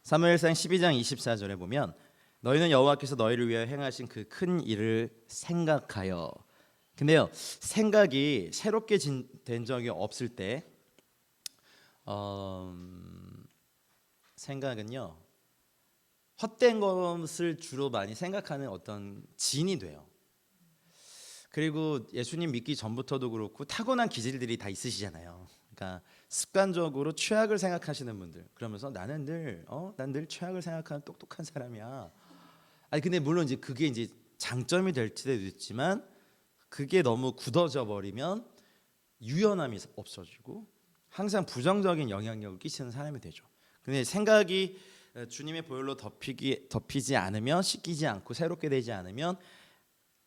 사무엘상 12장 24절에 보면 너희는 여호와께서 너희를 위하여 행하신 그 큰 일을 생각하여. 근데요, 생각이 새롭게 된 적이 없을 때 생각은요 헛된 것을 주로 많이 생각하는 어떤 진이 돼요. 그리고 예수님 믿기 전부터도 그렇고 타고난 기질들이 다 있으시잖아요. 그러니까 습관적으로 최악을 생각하시는 분들, 그러면서 나는 난 늘 최악을 생각하는 똑똑한 사람이야. 아니 근데 물론 이제 그게 이제 장점이 될 때도 있지만 그게 너무 굳어져 버리면 유연함이 없어지고 항상 부정적인 영향력을 끼치는 사람이 되죠. 근데 생각이 주님의 보혈로 덮이지 않으면, 씻기지 않고 새롭게 되지 않으면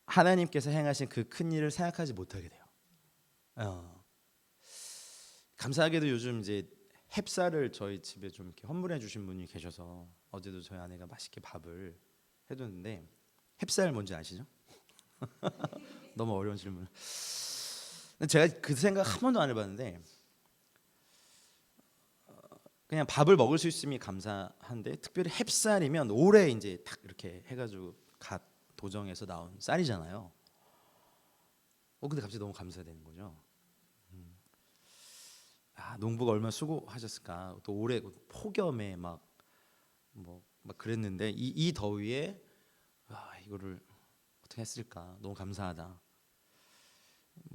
하나님께서 행하신 그 큰 일을 생각하지 못하게 돼요. 감사하게도 요즘 이제 햅쌀을 저희 집에 좀 이렇게 헌물해 주신 분이 계셔서 어제도 저희 아내가 맛있게 밥을 해줬는데, 햅쌀 뭔지 아시죠? 너무 어려운 질문. 제가 그 생각 한 번도 안 해봤는데 그냥 밥을 먹을 수 있음이 감사한데, 특별히 햅쌀이면 올해 이제 딱 이렇게 해가지고 갓 도정에서 나온 쌀이잖아요. 근데 갑자기 너무 감사되는 거죠. 농부가 얼마나 수고하셨을까. 또 올해 폭염에 막 그랬는데 이 더위에 이거를 어떻게 했을까. 너무 감사하다.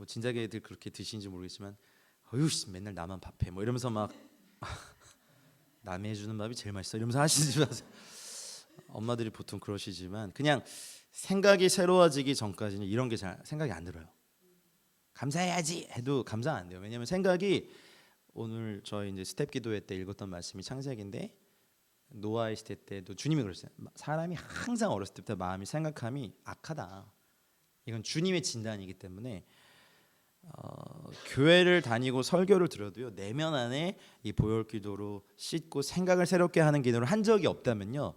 진작에들 그렇게 드시는지 모르겠지만 어휴 맨날 나만 밥해 이러면서 막 남이 해주는 밥이 제일 맛있어 이러면서 하시지 마세요. 엄마들이 보통 그러시지만 그냥 생각이 새로워지기 전까지는 이런 게 잘 생각이 안 들어요. 감사해야지 해도 감사 안 돼요. 왜냐하면 생각이, 오늘 저희 이제 스텝 기도회 때 읽었던 말씀이 창세기인데, 노아의 시대 때도 주님이 그러셨어요. 사람이 항상 어렸을 때부터 마음이 생각함이 악하다. 이건 주님의 진단이기 때문에 교회를 다니고 설교를 들어도요, 내면 안에 이 보혈 기도로 씻고 생각을 새롭게 하는 기도를 한 적이 없다면요,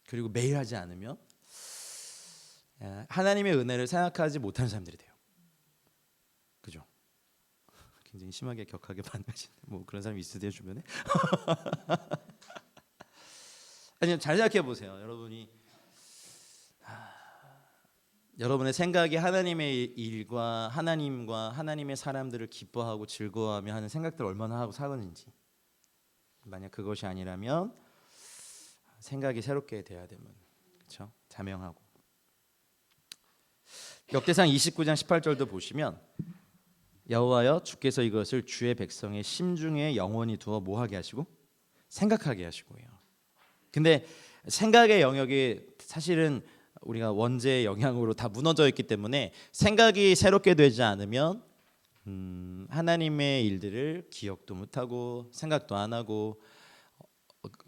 그리고 매일 하지 않으면 하나님의 은혜를 생각하지 못하는 사람들이 돼요. 그죠? 굉장히 심하게 격하게 반응하시는 그런 사람이 있으세요 주변에? 아니 잘 생각해 보세요. 여러분의 생각이 하나님의 일과 하나님과 하나님의 사람들을 기뻐하고 즐거워하며 하는 생각들 얼마나 하고 사는지. 만약 그것이 아니라면 생각이 새롭게 돼야 되면, 그렇죠? 자명하고. 역대상 29장 18절도 보시면 여호와여 주께서 이것을 주의 백성의 심중에 영원히 두어 뭐하게 하시고 생각하게 하시고요. 근데 생각의 영역이 사실은 우리가 원죄의 영향으로 다 무너져 있기 때문에 생각이 새롭게 되지 않으면 하나님의 일들을 기억도 못하고 생각도 안 하고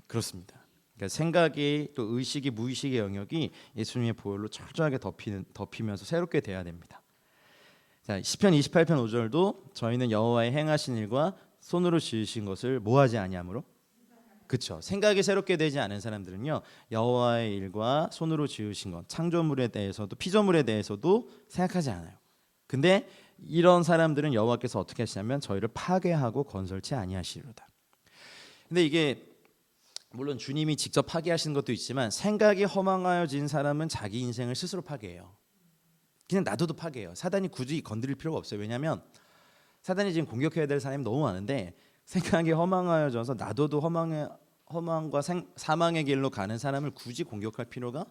그렇습니다. 그러니까 생각이 또 의식이 무의식의 영역이 예수님의 보혈로 철저하게 덮이면서 새롭게 돼야 됩니다. 자, 시편 28편 5절도 저희는 여호와의 행하신 일과 손으로 지으신 것을 뭐하지 아니하므로, 그렇죠. 생각이 새롭게 되지 않은 사람들은요, 여호와의 일과 손으로 지으신 것, 창조물에 대해서도 피조물에 대해서도 생각하지 않아요. 근데 이런 사람들은 여호와께서 어떻게 하시냐면 저희를 파괴하고 건설치 아니하시리로다. 근데 이게 물론 주님이 직접 파괴하시는 것도 있지만, 생각이 허망하여진 사람은 자기 인생을 스스로 파괴해요. 그냥 놔둬도 파괴해요. 사단이 굳이 건드릴 필요가 없어요. 왜냐하면 사단이 지금 공격해야 될 사람이 너무 많은데, 생각이 허망하여져서 놔둬도 허망과 사망의 길로 가는 사람을 굳이 공격할 필요가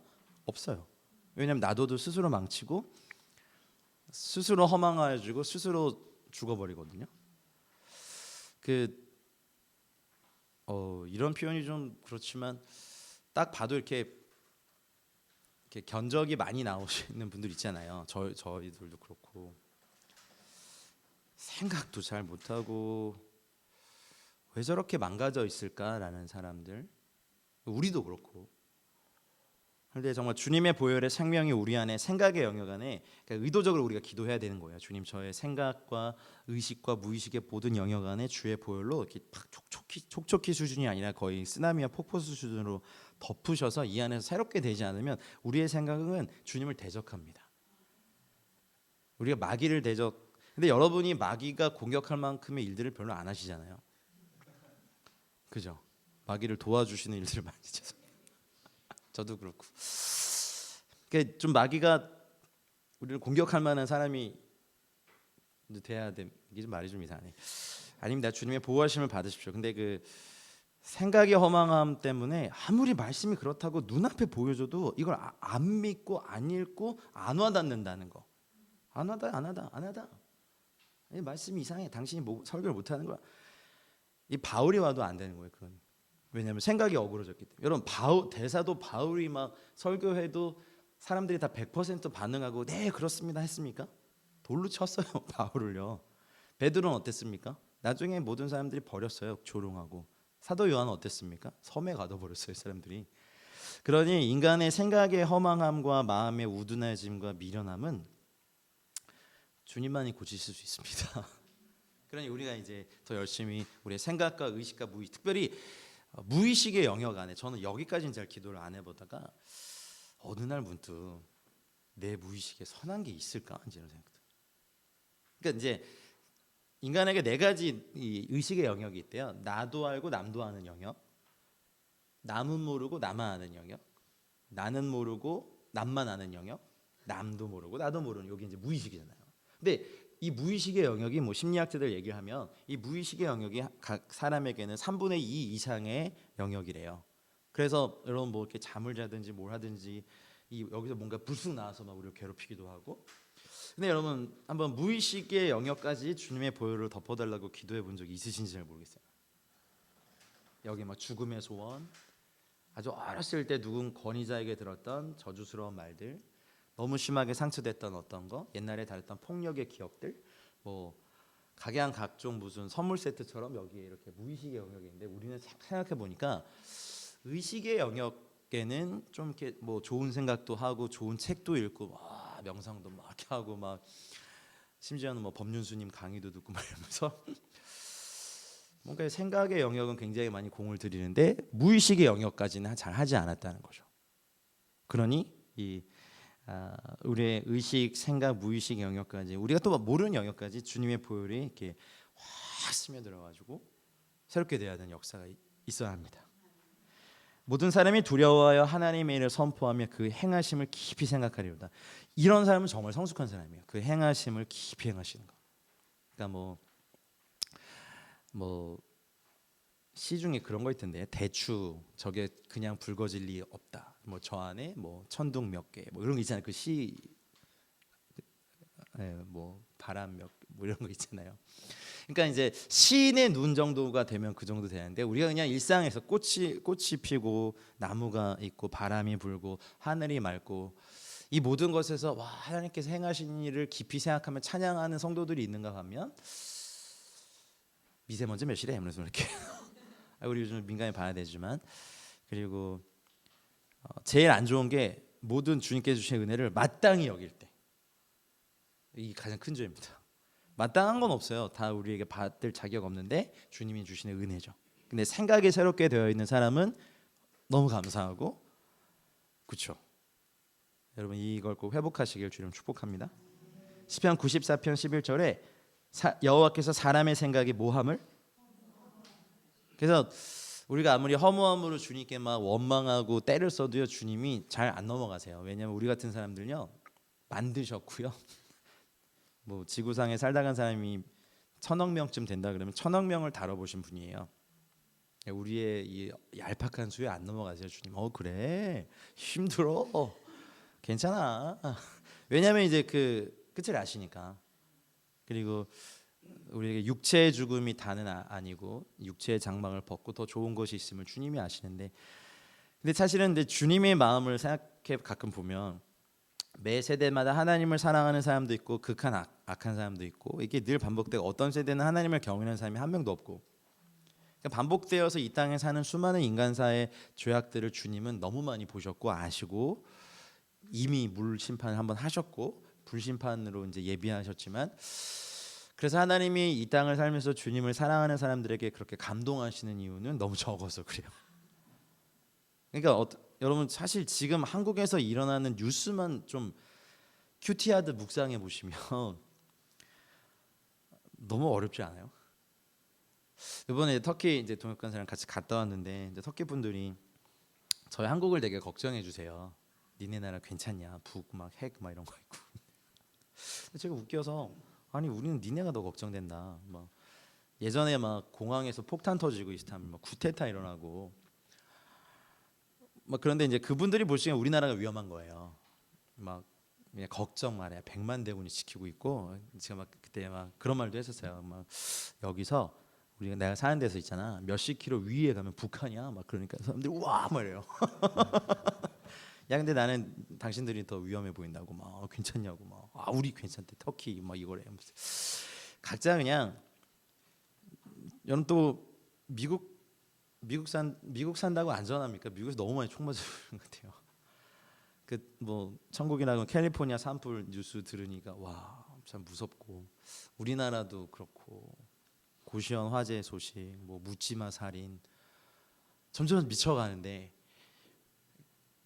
없어요. 왜냐하면 놔둬도 스스로 망치고 스스로 허망하여지고 스스로 죽어버리거든요. 이런 표현이 좀 그렇지만 딱 봐도 이렇게 견적이 많이 나오시는 분들 있잖아요. 저희들도 그렇고 생각도 잘 못하고 왜 저렇게 망가져 있을까라는 사람들, 우리도 그렇고. 그런데 정말 주님의 보혈의 생명이 우리 안에, 생각의 영역 안에, 그러니까 의도적으로 우리가 기도해야 되는 거예요. 주님, 저의 생각과 의식과 무의식의 모든 영역 안에 주의 보혈로 이렇게 팍 촉촉히 수준이 아니라 거의 쓰나미와 폭포수 수준으로 덮으셔서 이 안에서 새롭게 되지 않으면 우리의 생각은 주님을 대적합니다. 우리가 마귀를 근데 여러분이 마귀가 공격할 만큼의 일들을 별로 안 하시잖아요. 그죠? 마귀를 도와주시는 일들을 많이 죄송. 저도 그렇고. 그러니까 좀 마귀가 우리를 공격할 만한 사람이 돼야 돼. 이게 좀 말이 좀 이상하네. 아닙니다. 주님의 보호하심을 받으십시오. 근데 그 생각의 허망함 때문에 아무리 말씀이 그렇다고 눈앞에 보여줘도 이걸 안 믿고 안 읽고 안 와닿는다는 거. 안 하다. 이 말씀이 이상해. 당신이 설교를 못하는 거야. 이 바울이 와도 안 되는 거예요. 그건. 왜냐하면 생각이 어그러졌기 때문에. 여러분 대사도 바울이 막 설교해도 사람들이 다 100% 반응하고 네 그렇습니다 했습니까? 돌로 쳤어요. 바울을요. 베드로는 어땠습니까? 나중에 모든 사람들이 버렸어요. 조롱하고. 사도 요한은 어땠습니까? 섬에 가둬버렸어요. 사람들이. 그러니 인간의 생각의 허망함과 마음의 우둔해짐과 미련함은 주님만이 고치실 수 있습니다. 그러니 우리가 이제 더 열심히 우리의 생각과 의식과 무의식, 특별히 무의식의 영역 안에, 저는 여기까지는 잘 기도를 안 해보다가 어느 날 문득 내 무의식에 선한 게 있을까 이런 생각. 그러니까 이제 인간에게 네 가지 이 의식의 영역이 있대요. 나도 알고 남도 아는 영역, 남은 모르고 나만 아는 영역, 나는 모르고 남만 아는 영역, 남도 모르고 나도 모르는, 여기 이제 무의식이잖아요. 근데 이 무의식의 영역이 뭐 심리학자들 얘기하면 이 무의식의 영역이 각 사람에게는 3분의 2 이상의 영역이래요. 그래서 여러분 뭐 이렇게 잠을 자든지 뭘 하든지 여기서 뭔가 불쑥 나와서 막 우리를 괴롭히기도 하고. 근데 여러분 한번 무의식의 영역까지 주님의 보혈을 덮어달라고 기도해 본 적이 있으신지 잘 모르겠어요. 여기 막 죽음의 소원, 아주 어렸을 때 누군 권위자에게 들었던 저주스러운 말들, 너무 심하게 상처됐던 어떤 거, 옛날에 당했던 폭력의 기억들, 뭐 각종 무슨 선물 세트처럼 여기에 이렇게 무의식의 영역이 있는데, 우리는 생각해 보니까 의식의 영역에는 좀 이렇게 뭐 좋은 생각도 하고 좋은 책도 읽고 명상도 막 이렇게 하고 막 심지어는 뭐 법륜스님 강의도 듣고 막 이러면서 뭔가 생각의 영역은 굉장히 많이 공을 들이는데 무의식의 영역까지는 잘 하지 않았다는 거죠. 그러니 우리의 의식, 생각, 무의식 영역까지, 우리가 또 모르는 영역까지 주님의 보혈이 이렇게 확 스며들어가지고 새롭게 돼야 되는 역사가 있어야 합니다. 모든 사람이 두려워하여 하나님의 일을 선포하며 그 행하심을 깊이 생각하리로다. 이런 사람은 정말 성숙한 사람이에요. 그 행하심을 깊이 행하시는 거. 그러니까 뭐 시중에 그런 거 있던데, 대추 저게 그냥 붉어질 리 없다. 뭐 저 안에 뭐 천둥 몇 개, 뭐 이런 거 있잖아요. 그 시, 뭐 바람 뭐 이런 거 있잖아요. 그러니까 이제 시인의 눈 정도가 되면 그 정도 되는데, 우리가 그냥 일상에서 꽃이 피고 나무가 있고 바람이 불고 하늘이 맑고 이 모든 것에서 와 하나님께서 행하신 일을 깊이 생각하며 찬양하는 성도들이 있는가 하면 미세먼지 몇이래? 이러면서 이렇게 우리 요즘 민감히 봐야 되지만, 그리고 제일 안 좋은 게 모든 주님께서 주신 은혜를 마땅히 여길 때, 이게 가장 큰 죄입니다. 마땅한 건 없어요. 다 우리에게 받을 자격 없는데 주님이 주시는 은혜죠. 근데 생각이 새롭게 되어 있는 사람은 너무 감사하고, 그렇죠? 여러분 이걸 꼭 회복하시길 주님 축복합니다. 시편 94편 11절에 여호와께서 사람의 생각이 모함을, 그래서 우리가 아무리 허무함으로 주님께 막 원망하고 때를 써도요, 주님이 잘 안 넘어가세요. 왜냐하면 우리 같은 사람들요 만드셨고요. 뭐 지구상에 살다 간 사람이 1000억 명쯤 된다 그러면 1000억 명을 다뤄보신 분이에요. 우리의 이 얄팍한 수에 안 넘어가세요. 주님 그래 힘들어 괜찮아. 왜냐하면 이제 그 끝을 아시니까. 그리고 우리에게 육체의 죽음이 다는 아니고 육체의 장막을 벗고 더 좋은 것이 있음을 주님이 아시는데, 근데 사실은 근데 주님의 마음을 생각해 가끔 보면 매 세대마다 하나님을 사랑하는 사람도 있고 극한 악한 사람도 있고, 이게 늘 반복되고 어떤 세대는 하나님을 경외하는 사람이 한 명도 없고, 그러니까 반복되어서 이 땅에 사는 수많은 인간사의 죄악들을 주님은 너무 많이 보셨고 아시고 이미 물 심판을 한번 하셨고 불심판으로 이제 예비하셨지만, 그래서 하나님이 이 땅을 살면서 주님을 사랑하는 사람들에게 그렇게 감동하시는 이유는 너무 적어서 그래요. 그러니까 여러분 사실 지금 한국에서 일어나는 뉴스만 좀 큐티하드 묵상해 보시면 너무 어렵지 않아요? 이번에 터키 이제 동역관사랑 같이 갔다 왔는데 이제 터키 분들이 저희 한국을 되게 걱정해 주세요. 니네 나라 괜찮냐? 북 막 핵 막 이런 거 있고. 제가 웃겨서 아니 우리는 니네가 더 걱정된다. 막 예전에 막 공항에서 폭탄 터지고 있으면 막 구테타 일어나고 막 그런데 이제 그분들이 보시기엔 우리나라가 위험한 거예요. 막 그냥 걱정 말이야. 100만 대군이 지키고 있고 제가 막 그때 막 그런 말도 했었어요. 막 여기서 우리가 내가 사는 데서 있잖아. 몇십 킬로 위에 가면 북한이야. 막 그러니까 사람들이 와 말이에요. 야 근데 나는 당신들이 더 위험해 보인다고 막 괜찮냐고 막 우리 괜찮대 터키 막 이거래. 각자 그냥 여러분 또 미국 산다고 안전합니까? 미국에서 너무 많이 총 맞는 것 같아요. 그 뭐 천국이라고 캘리포니아 산불 뉴스 들으니까 와 참 무섭고 우리나라도 그렇고 고시원 화재 소식 뭐 묻지마 살인 점점 미쳐가는데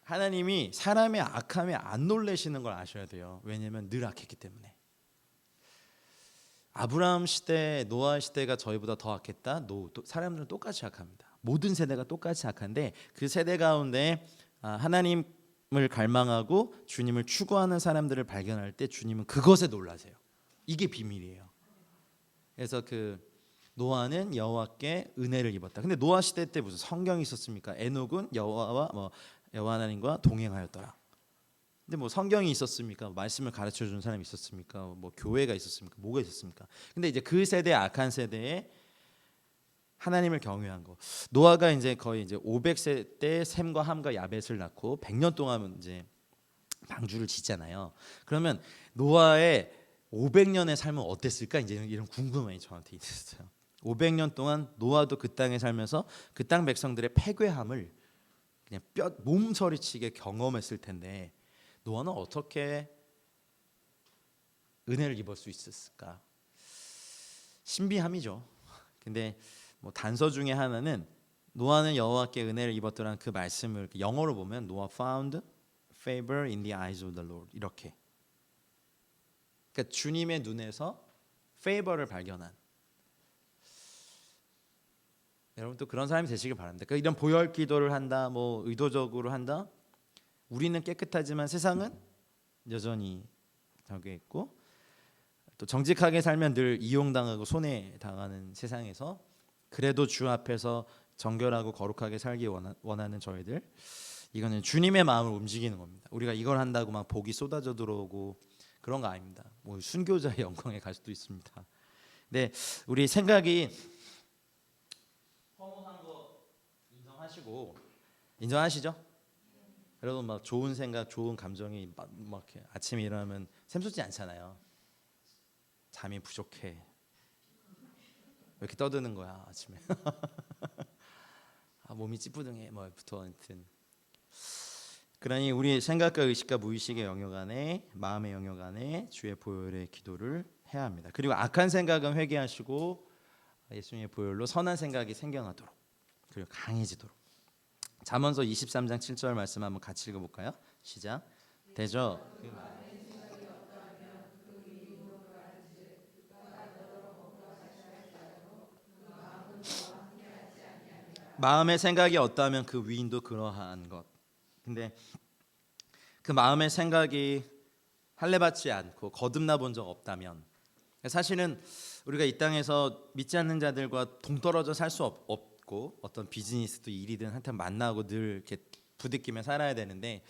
하나님이 사람의 악함에 안 놀라시는 걸 아셔야 돼요. 왜냐하면 늘 악했기 때문에. 아브라함 시대, 노아 시대가 저희보다 더 악했다. 사람들은 똑같이 악합니다. 모든 세대가 똑같이 악한데 그 세대 가운데 하나님을 갈망하고 주님을 추구하는 사람들을 발견할 때 주님은 그것에 놀라세요. 이게 비밀이에요. 그래서 그 노아는 여호와께 은혜를 입었다. 근데 노아 시대 때 무슨 성경이 있었습니까? 에녹은 여호와 하나님과 동행하였더라. 근데 뭐 성경이 있었습니까? 말씀을 가르쳐 주는 사람이 있었습니까? 뭐 교회가 있었습니까? 뭐가 있었습니까? 근데 이제 그 세대 악한 세대에 하나님을 경외한 거. 노아가 이제 거의 이제 500세 때 셈과 함과 야벳을 낳고 100년 동안 이제 방주를 짓잖아요. 그러면 노아의 500년의 삶은 어땠을까? 이제 이런 궁금함이 저한테 있었어요. 500년 동안 노아도 그 땅에 살면서 그 땅 백성들의 패괴함을 그냥 몸서리치게 경험했을 텐데 노아는 어떻게 은혜를 입을 수 있었을까? 신비함이죠. 근데 뭐 단서 중에 하나는 노아는 여호와께 은혜를 입었더라는 그 말씀을 영어로 보면 Noah found favor in the eyes of the Lord 이렇게. 그러니까 주님의 눈에서 favor를 발견한. 여러분 또 그런 사람이 되시길 바랍니다. 그러니까 이런 보혈 기도를 한다, 뭐 의도적으로 한다. 우리는 깨끗하지만 세상은 여전히 저기 있고 또 정직하게 살면 늘 이용당하고 손해당하는 세상에서 그래도 주 앞에서 정결하고 거룩하게 살기 원하는 저희들 이거는 주님의 마음을 움직이는 겁니다. 우리가 이걸 한다고 막 복이 쏟아져 들어오고 그런 거 아닙니다. 뭐 순교자의 영광에 갈 수도 있습니다. 근데 우리 생각이 허무한 거 인정하시죠? 여러분 막 좋은 생각, 좋은 감정이 막 이렇게 아침에 일어나면 샘솟지 않잖아요. 잠이 부족해. 왜 이렇게 떠드는 거야 아침에? 몸이 찌뿌둥해. 뭐부터 하여튼. 그러니 우리 생각과 의식과 무의식의 영역 안에 마음의 영역 안에 주의 보혈의 기도를 해야 합니다. 그리고 악한 생각은 회개하시고 예수님의 보혈로 선한 생각이 생겨나도록 그리고 강해지도록. 잠언서 23장 7절 말씀 한번 같이 읽어볼까요? 시작. 대저 마음의 생각이 어떠하면 그 위인도 그러한 것. 근데 그 마음의 생각이 할례받지 않고 거듭나 본 적 없다면 사실은 우리가 이 땅에서 믿지 않는 자들과 동떨어져 살 수 없고 어떤 비즈니스도 일이든 한테 만나고 늘 이렇게 부딪히며 살아야 되는데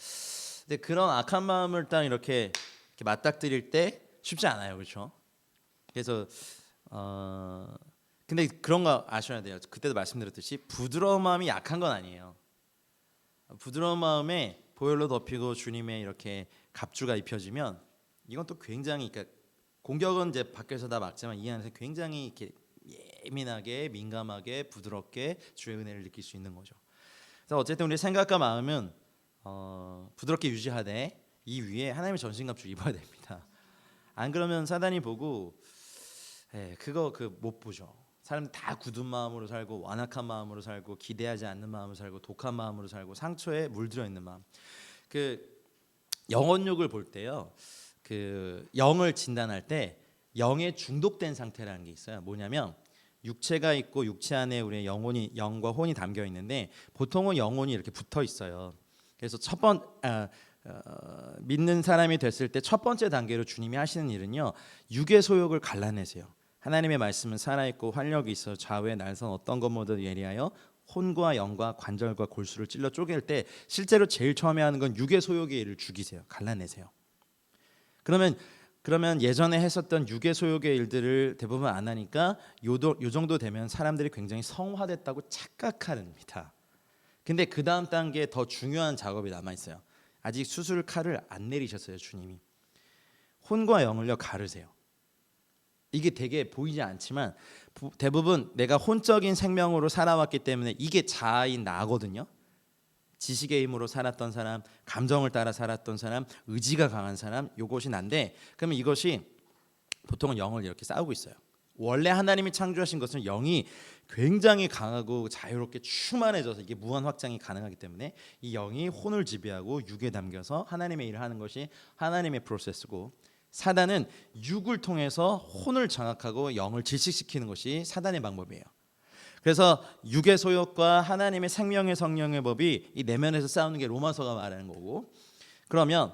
근데 그런 악한 마음을 딱 이렇게 맞닥뜨릴 때 쉽지 않아요, 그렇죠? 그래서 근데 그런 거 아셔야 돼요. 그때도 말씀드렸듯이 부드러운 마음이 약한 건 아니에요. 부드러운 마음에 보혈로 덮이고 주님의 이렇게 갑주가 입혀지면 이건 또 굉장히 그러니까 공격은 이제 밖에서 다 막지만 이 안에서 굉장히 이렇게 예민하게 민감하게 부드럽게 주의 은혜를 느낄 수 있는 거죠. 그래서 어쨌든 우리 생각과 마음은 부드럽게 유지하되 이 위에 하나님의 전신갑주 입어야 됩니다. 안 그러면 사단이 보고 그거 못 보죠. 사람 다 굳은 마음으로 살고 완악한 마음으로 살고 기대하지 않는 마음으로 살고 독한 마음으로 살고 상처에 물들어 있는 마음. 그 영혼육을 볼 때요. 그 영을 진단할 때 영에 중독된 상태라는 게 있어요. 뭐냐면 육체가 있고 육체 안에 우리의 영혼이 영과 혼이 담겨 있는데 보통은 영혼이 이렇게 붙어 있어요. 그래서 믿는 사람이 됐을 때 첫 번째 단계로 주님이 하시는 일은요, 육의 소욕을 갈라내세요. 하나님의 말씀은 살아있고 활력이 있어 좌우의 날선 어떤 것보다 예리하여 혼과 영과 관절과 골수를 찔러 쪼갤 때 실제로 제일 처음에 하는 건 육의 소욕의 일을 죽이세요. 갈라내세요. 그러면 예전에 했었던 육의 소욕의 일들을 대부분 안 하니까 요 정도 되면 사람들이 굉장히 성화됐다고 착각합니다. 근데 그 다음 단계에 더 중요한 작업이 남아 있어요. 아직 수술 칼을 안 내리셨어요, 주님이. 혼과 영을요 가르세요. 이게 되게 보이지 않지만 대부분 내가 혼적인 생명으로 살아왔기 때문에 이게 자아인 나거든요. 지식의 힘으로 살았던 사람, 감정을 따라 살았던 사람, 의지가 강한 사람, 요것이 난데, 그러면 이것이 보통은 영을 이렇게 싸우고 있어요. 원래 하나님이 창조하신 것은 영이 굉장히 강하고 자유롭게 충만해져서 이게 무한 확장이 가능하기 때문에 이 영이 혼을 지배하고 육에 담겨서 하나님의 일을 하는 것이 하나님의 프로세스고, 사단은 육을 통해서 혼을 장악하고 영을 질식시키는 것이 사단의 방법이에요. 그래서 육의 소욕과 하나님의 생명의 성령의 법이 이 내면에서 싸우는 게 로마서가 말하는 거고, 그러면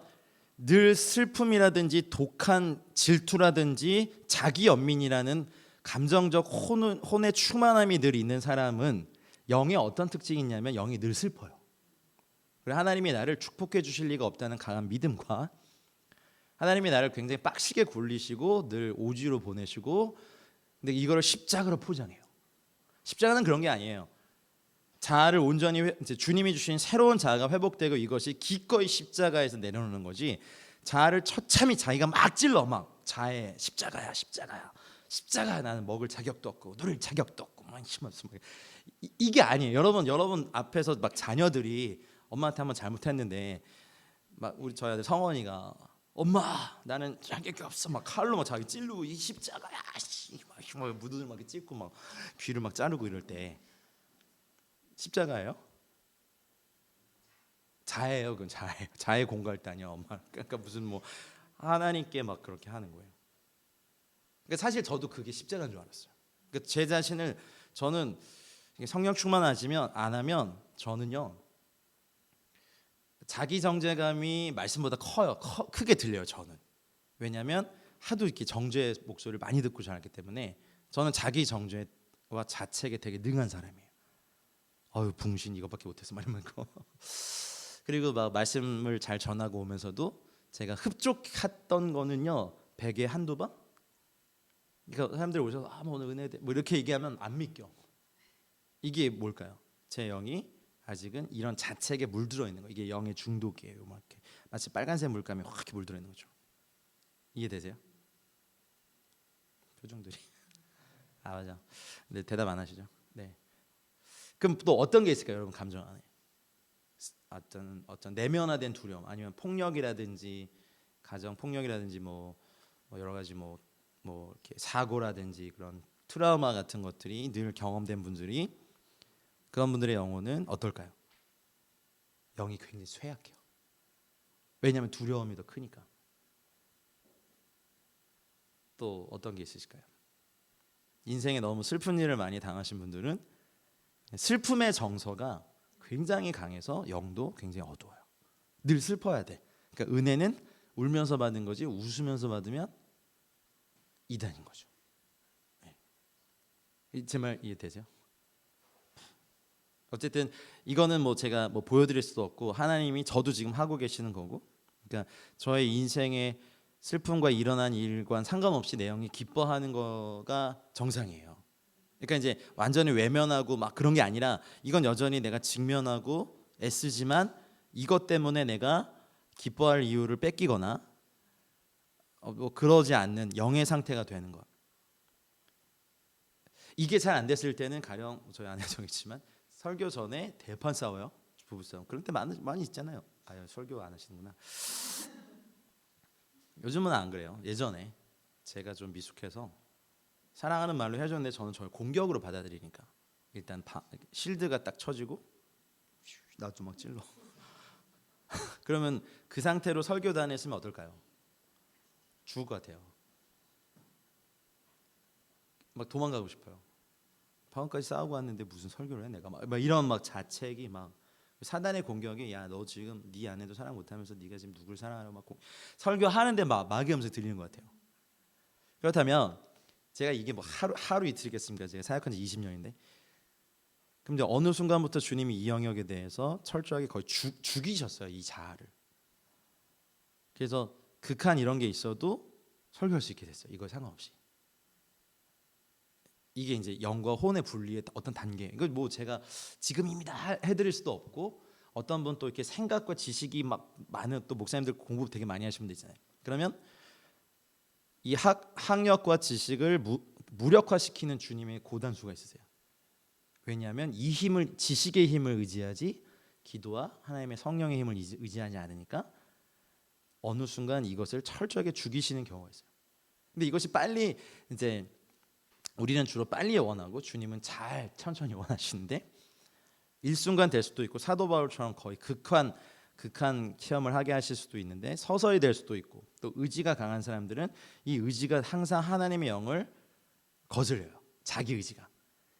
늘 슬픔이라든지 독한 질투라든지 자기 연민이라는 감정적 혼의 충만함이 늘 있는 사람은 영의 어떤 특징이 있냐면 영이 늘 슬퍼요. 그리고 하나님이 나를 축복해 주실 리가 없다는 강한 믿음과 하나님이 나를 굉장히 빡시게 굴리시고 늘 오지로 보내시고, 근데 이거를 십자가로 포장해요. 십자가는 그런 게 아니에요. 자아를 온전히 이제 주님이 주신 새로운 자아가 회복되고 이것이 기꺼이 십자가에서 내려놓는 거지, 자아를 처참히 자기가 막 찔러 막 자해 십자가야 십자가야 십자가야, 나는 먹을 자격도 없고 누릴 자격도 없고 막 힘없어, 이게 아니에요. 여러분 앞에서 막 자녀들이 엄마한테 한번 잘못했는데 막 저희 아들 성원이가 엄마 나는 자격이 없어 막 칼로 막 자기 찔르고 이 십자가야 막 무드를 막 찢고 막 귀를 막 자르고 이럴 때 십자가예요? 자해요. 그건 자해 공갈단이야 엄마. 그러니까 무슨 뭐 하나님께 막 그렇게 하는 거예요. 그러니까 사실 저도 그게 십자가인 줄 알았어요. 그러니까 제 자신을 저는 성령 충만하지면 안 하면 저는요 자기 정죄감이 말씀보다 커요. 크게 들려요 저는. 왜냐하면 하도 이렇게 정죄의 목소리를 많이 듣고 자랐기 때문에 저는 자기 정죄와 자책에 되게 능한 사람이에요. 어유 붕신 이것밖에 못해서 말이면 거. 그리고 막 말씀을 잘 전하고 오면서도 제가 흡족했던 거는요 100에 한두 번. 그러니까 사람들이 오셔서 뭐 오늘 은혜 뭐 이렇게 얘기하면 안 믿겨. 이게 뭘까요? 제 영이 아직은 이런 자책에 물들어 있는 거. 이게 영의 중독이에요. 막 이렇게 마치 빨간색 물감이 확 이렇게 물들어 있는 거죠. 이해되세요? 표정들이. 아 맞아. 근데 대답 안 하시죠? 네. 그럼 또 어떤 게 있을까요, 여러분 감정 안에? 어떤 내면화된 두려움, 아니면 폭력이라든지 가정 폭력이라든지 뭐 여러 가지 뭐 이렇게 사고라든지 그런 트라우마 같은 것들이 늘 경험된 분들이, 그런 분들의 영혼은 어떨까요? 영이 굉장히 쇠약해요. 왜냐하면 두려움이 더 크니까. 또 어떤 게 있으실까요? 인생에 너무 슬픈 일을 많이 당하신 분들은 슬픔의 정서가 굉장히 강해서 영도 굉장히 어두워요. 늘 슬퍼야 돼. 그러니까 은혜는 울면서 받는 거지 웃으면서 받으면 이단인 거죠. 네. 제 말 이해되세요? 어쨌든 이거는 뭐 제가 뭐 보여드릴 수도 없고 하나님이 저도 지금 하고 계시는 거고, 그러니까 저의 인생의 슬픔과 일어난 일과 상관없이 내 영이 기뻐하는 거가 정상이에요. 그러니까 이제 완전히 외면하고 막 그런 게 아니라 이건 여전히 내가 직면하고 애쓰지만 이것 때문에 내가 기뻐할 이유를 뺏기거나 뭐 그러지 않는 영의 상태가 되는 것. 이게 잘 안 됐을 때는 가령 저희 아내 정이지만 설교 전에 대판 싸워요. 부부싸움. 그런 때 많이 있잖아요. 아유 설교 안 하시는구나. 요즘은 안 그래요. 예전에 제가 좀 미숙해서 사랑하는 말로 해줬는데 저는 저를 공격으로 받아들이니까 일단 실드가 딱 쳐지고 나도 막 찔러. 그러면 그 상태로 설교단에 있으면 어떨까요? 죽을 것 같아요. 막 도망가고 싶어요. 방금까지 싸우고 왔는데 무슨 설교를 해 내가 막 이런 막 자책이 막 사단의 공격이 야 너 지금 네 아내도 사랑 못하면서 네가 지금 누굴 사랑하려고 막 설교하는데 막 마귀 음성이 들리는 것 같아요. 그렇다면 제가 이게 뭐 하루 이틀이겠습니까? 제가 사역한 지 20년인데 그럼 이제 어느 순간부터 주님이 이 영역에 대해서 철저하게 거의 죽이셨어요. 이 자아를. 그래서 극한 이런 게 있어도 설교할 수 있게 됐어요. 이거 상관없이. 이게 이제 영과 혼의 분리의 어떤 단계. 이거 뭐 제가 지금입니다 해드릴 수도 없고 어떤 분 또 이렇게 생각과 지식이 막 많은 또 목사님들 공부 되게 많이 하시는 분들 있잖아요. 그러면 이 학력과 지식을 무력화시키는 주님의 고단수가 있으세요. 왜냐하면 이 힘을 지식의 힘을 의지하지 기도와 하나님의 성령의 힘을 의지하지 않으니까 어느 순간 이것을 철저하게 죽이시는 경우가 있어요. 근데 이것이 빨리 이제 우리는 주로 빨리 원하고 주님은 잘 천천히 원하시는데 일순간 될 수도 있고 사도 바울처럼 거의 극한 체험을 하게 하실 수도 있는데 서서히 될 수도 있고 또 의지가 강한 사람들은 이 의지가 항상 하나님의 영을 거슬려요. 자기 의지가.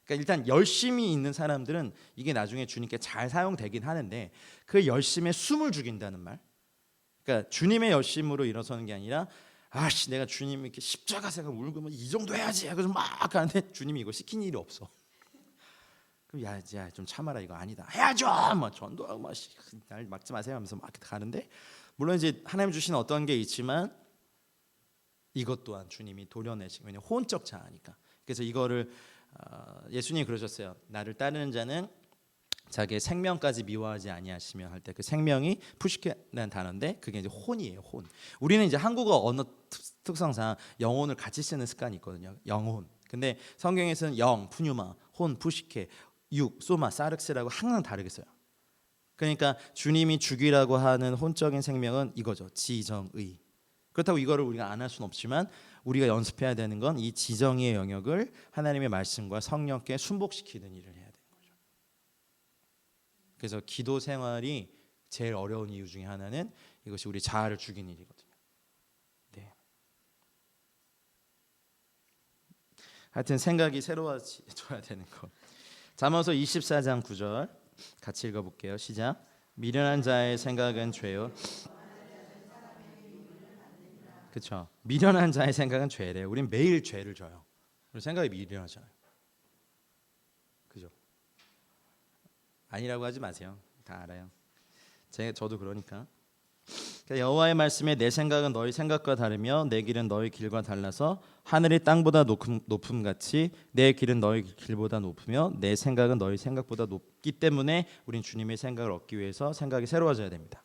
그러니까 일단 열심히 있는 사람들은 이게 나중에 주님께 잘 사용되긴 하는데 그 열심에 숨을 죽인다는 말. 그러니까 주님의 열심으로 일어서는 게 아니라 아씨 내가 주님 이렇게 십자가 생각 울고 뭐 이 정도 해야지 하고서 막 하는데 주님이 이거 시킨 일이 없어. 그럼 야 좀 참아라 이거 아니다 해야죠. 막 전도하고 날 막지 마세요 하면서 막 가는데 물론 이제 하나님 주신 어떤 게 있지만 이것 또한 주님이 도려내시고 왜냐면 혼적 자아니까. 그래서 이거를 예수님이 그러셨어요. 나를 따르는 자는 자기의 생명까지 미워하지 아니하시며 할 때 그 생명이 푸시케라는 단어인데 그게 이제 혼이에요. 혼. 우리는 이제 한국어 언어 특성상 영혼을 같이 쓰는 습관이 있거든요. 영혼. 근데 성경에서는 영, 푸뉴마, 혼, 푸시케, 육, 소마, 사르스라고 항상 다르게 써요. 그러니까 주님이 죽이라고 하는 혼적인 생명은 이거죠. 지정의. 그렇다고 이거를 우리가 안 할 수는 없지만 우리가 연습해야 되는 건 이 지정의의 영역을 하나님의 말씀과 성령께 순복시키는 일을 해야 돼요. 그래서 기도 생활이 제일 어려운 이유 중에 하나는 이것이 우리 자아를 죽이는 일이거든요. 네. 하여튼 생각이 새로워져야 되는 것. 잠언서 24장 9절 같이 읽어볼게요. 시작. 미련한 자의 생각은 죄요. 그렇죠. 미련한 자의 생각은 죄래요. 우린 매일 죄를 져요. 그리고 생각이 미련하잖아요. 그죠? 아니라고 하지 마세요. 다 알아요. 저도 그러니까. 여호와의 말씀에 내 생각은 너희 생각과 다르며 내 길은 너희 길과 달라서 하늘이 땅보다 높음 같이 내 길은 너희 길보다 높으며 내 생각은 너희 생각보다 높기 때문에 우린 주님의 생각을 얻기 위해서 생각이 새로워져야 됩니다.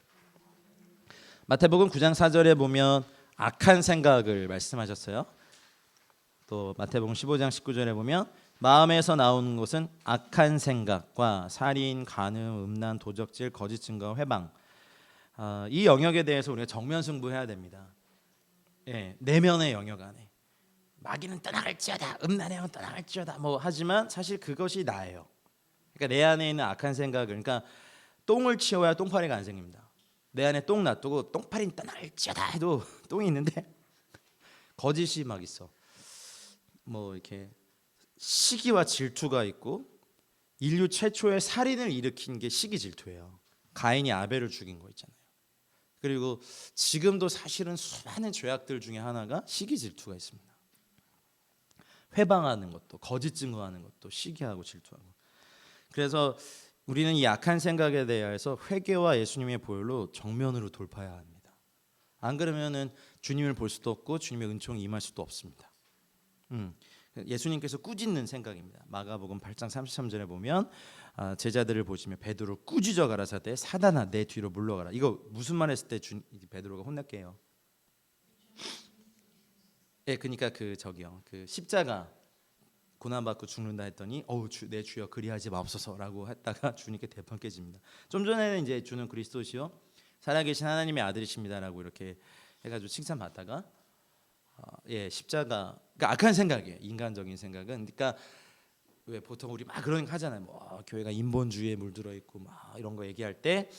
마태복음 9장 4절에 보면 악한 생각을 말씀하셨어요. 또 마태복음 15장 19절에 보면 마음에서 나오는 것은 악한 생각과 살인, 간음, 음란, 도적질, 거짓 증거, 회방. 이 영역에 대해서 우리가 정면 승부해야 됩니다. 예, 내면의 영역 안에 마귀는 떠나갈지어다, 음란의 영은 떠나갈지어다. 뭐 하지만 사실 그것이 나예요. 그러니까 내 안에 있는 악한 생각을 그러니까 똥을 치워야 똥파리가 안 생깁니다. 내 안에 똥 놔두고 똥파리 떠나갈지어다 해도 똥이 있는데 거짓이 막 있어. 뭐 이렇게 시기와 질투가 있고 인류 최초의 살인을 일으킨 게 시기 질투예요. 가인이 아벨을 죽인 거 있잖아요. 그리고 지금도 사실은 수많은 죄악들 중에 하나가 시기 질투가 있습니다. 회방하는 것도 거짓 증거하는 것도 시기하고 질투하고. 그래서 우리는 이 악한 생각에 대해서 회개와 예수님의 보혈로 정면으로 돌파해야 합니다. 안 그러면은 주님을 볼 수도 없고 주님의 은총이 임할 수도 없습니다. 예수님께서 꾸짖는 생각입니다. 마가복음 8장 33절에 보면 제자들을 보시며 베드로를 꾸짖어 가라사대 사단아 내 뒤로 물러가라. 이거 무슨 말 했을 때 베드로가 혼났게 해요? 예, 그러니까 그 십자가 고난받고 죽는다 했더니 내 주여 그리하지 마옵소서라고 했다가 주님께 대판 깨집니다. 좀 전에는 이제 주는 그리스도시요 살아계신 하나님의 아들이십니다라고 이렇게 해가지고 칭찬받다가 십자가 그러니까 악한 생각이에요. 인간적인 생각은 그러니까 왜 보통 우리 막 그런 거 하잖아요. 뭐 교회가 인본주의에 물들어 있고 막 이런 거 얘기할 때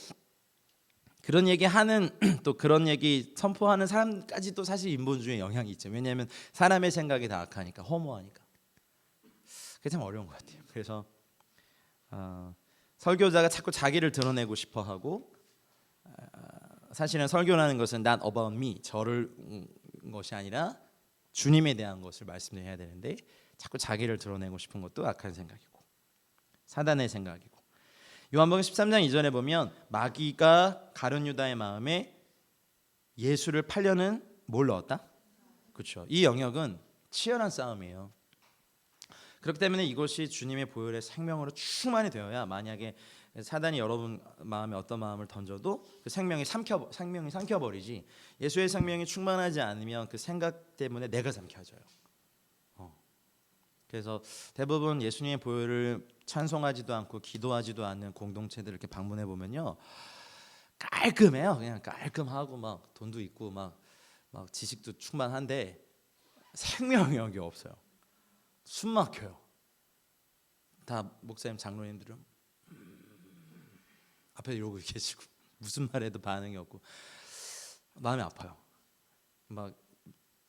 그런 얘기하는 또 그런 얘기 선포하는 사람까지도 사실 인본주의의 영향이 있죠. 왜냐하면 사람의 생각이 다 악하니까 허무하니까. 그게 참 어려운 것 같아요. 그래서 설교자가 자꾸 자기를 드러내고 싶어하고 사실은 설교라는 것은 not about me, 저를 것이 아니라 주님에 대한 것을 말씀해야 되는데 자꾸 자기를 드러내고 싶은 것도 악한 생각이고 사단의 생각이고 요한복음 13장 2절에 보면 마귀가 가룟 유다의 마음에 예수를 팔려는 뭘 넣었다? 그렇죠. 이 영역은 치열한 싸움이에요. 그렇기 때문에 이것이 주님의 보혈의 생명으로 충만이 되어야 만약에 사단이 여러분 마음에 어떤 마음을 던져도 그 생명이 삼켜버리지 예수의 생명이 충만하지 않으면 그 생각 때문에 내가 삼켜져요. 그래서 대부분 예수님의 보혈을 찬송하지도 않고 기도하지도 않는 공동체들 이렇게 방문해 보면요 깔끔해요. 그냥 깔끔하고 막 돈도 있고 막 지식도 충만한데 생명력이 없어요. 숨 막혀요. 다 목사님 장로님들은 앞에 이러고 계시고 무슨 말해도 반응이 없고 마음이 아파요. 막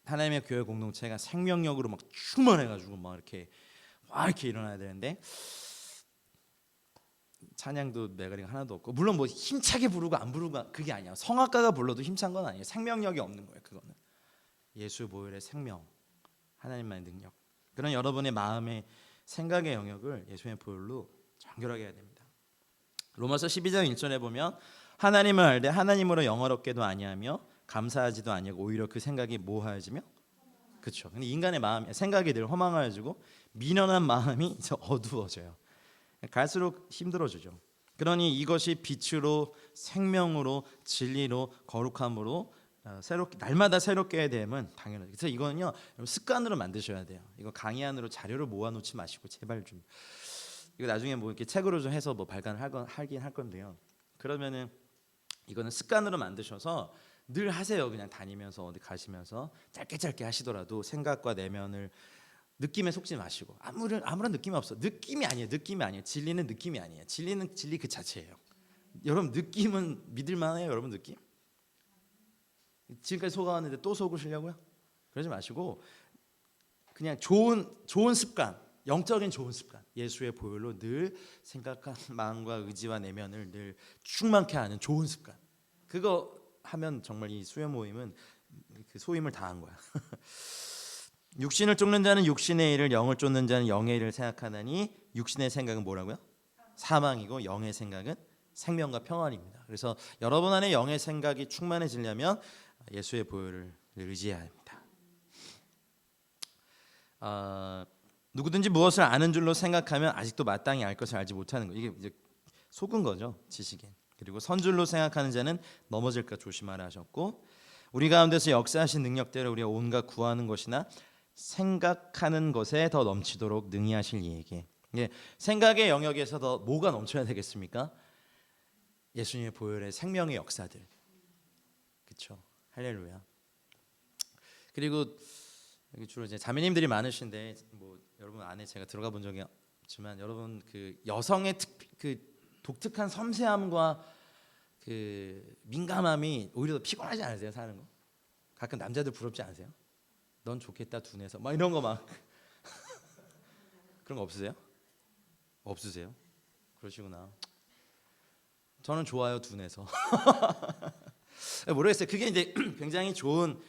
하나님의 교회 공동체가 생명력으로 막 충만해가지고 막 이렇게 일어나야 되는데 찬양도 매가리가 하나도 없고 물론 뭐 힘차게 부르고 안 부르고 그게 아니야. 성악가가 불러도 힘찬 건 아니에요. 생명력이 없는 거예요. 그거는 예수 보혈의 생명, 하나님만의 능력. 그런 여러분의 마음의 생각의 영역을 예수의 보혈로 정결하게 해야 됩니다. 로마서 12장 1절에 보면 하나님을 알되 하나님으로 영화롭게도 아니하며 감사하지도 아니하고 오히려 그 생각이 모하여지며 그렇죠. 근데 인간의 마음 생각이 늘 허망하여지고 미련한 마음이 어두워져요. 갈수록 힘들어지죠. 그러니 이것이 빛으로 생명으로 진리로 거룩함으로 날마다 새롭게 해야 됨은 당연하죠. 그래서 이거는요 습관으로 만드셔야 돼요. 이거 강의 안으로 자료를 모아놓지 마시고 제발 좀 이거 나중에 뭐 이렇게 책으로 좀 해서 뭐 하긴 할 건데요. 그러면은 이거는 습관으로 만드셔서 늘 하세요. 그냥 다니면서 어디 가시면서 짧게 하시더라도 생각과 내면을 느낌에 속지 마시고 아무런 느낌이 없어. 느낌이 아니에요. 진리는 느낌이 아니에요. 진리는 진리 그 자체예요. 여러분 느낌은 믿을 만해요. 여러분 느낌? 지금까지 속아왔는데 또 속으시려고요? 그러지 마시고 그냥 좋은 습관, 영적인 좋은 습관. 예수의 보혈로 늘 생각한 마음과 의지와 내면을 늘 충만케 하는 좋은 습관. 그거 하면 정말 이 수요 모임은 그 소임을 다한 거야. 육신을 쫓는 자는 육신의 일을, 영을 쫓는 자는 영의 일을 생각하나니 육신의 생각은 뭐라고요? 사망이고 영의 생각은 생명과 평안입니다. 그래서 여러분 안에 영의 생각이 충만해지려면 예수의 보혈을 의지해야 합니다. 누구든지 무엇을 아는 줄로 생각하면 아직도 마땅히 알 것을 알지 못하는 거. 이게 이제 속은 거죠, 지식에. 그리고 선줄로 생각하는 자는 넘어질까 조심하라 하셨고 우리 가운데서 역사하신 능력대로 우리가 온갖 구하는 것이나 생각하는 것에 더 넘치도록 능히 하실 이에게. 생각의 영역에서 더 뭐가 넘쳐야 되겠습니까? 예수님의 보혈의 생명의 역사들. 그렇죠. 할렐루야. 그리고 여기 주로 이제 자매님들이 많으신데 뭐 여러분 안에 제가 들어가 본 적이 없지만 여러분 그 여성의 그 독특한 섬세함과 그 민감함이 오히려 더 피곤하지 않으세요? 사는 거? 가끔 남자들 부럽지 않으세요? 넌 좋겠다 둔해서 막 이런 거 막 그런 거 없으세요? 없으세요? 그러시구나. 저는 좋아요 둔해서. 모르겠어요. 그게 이제 굉장히 좋은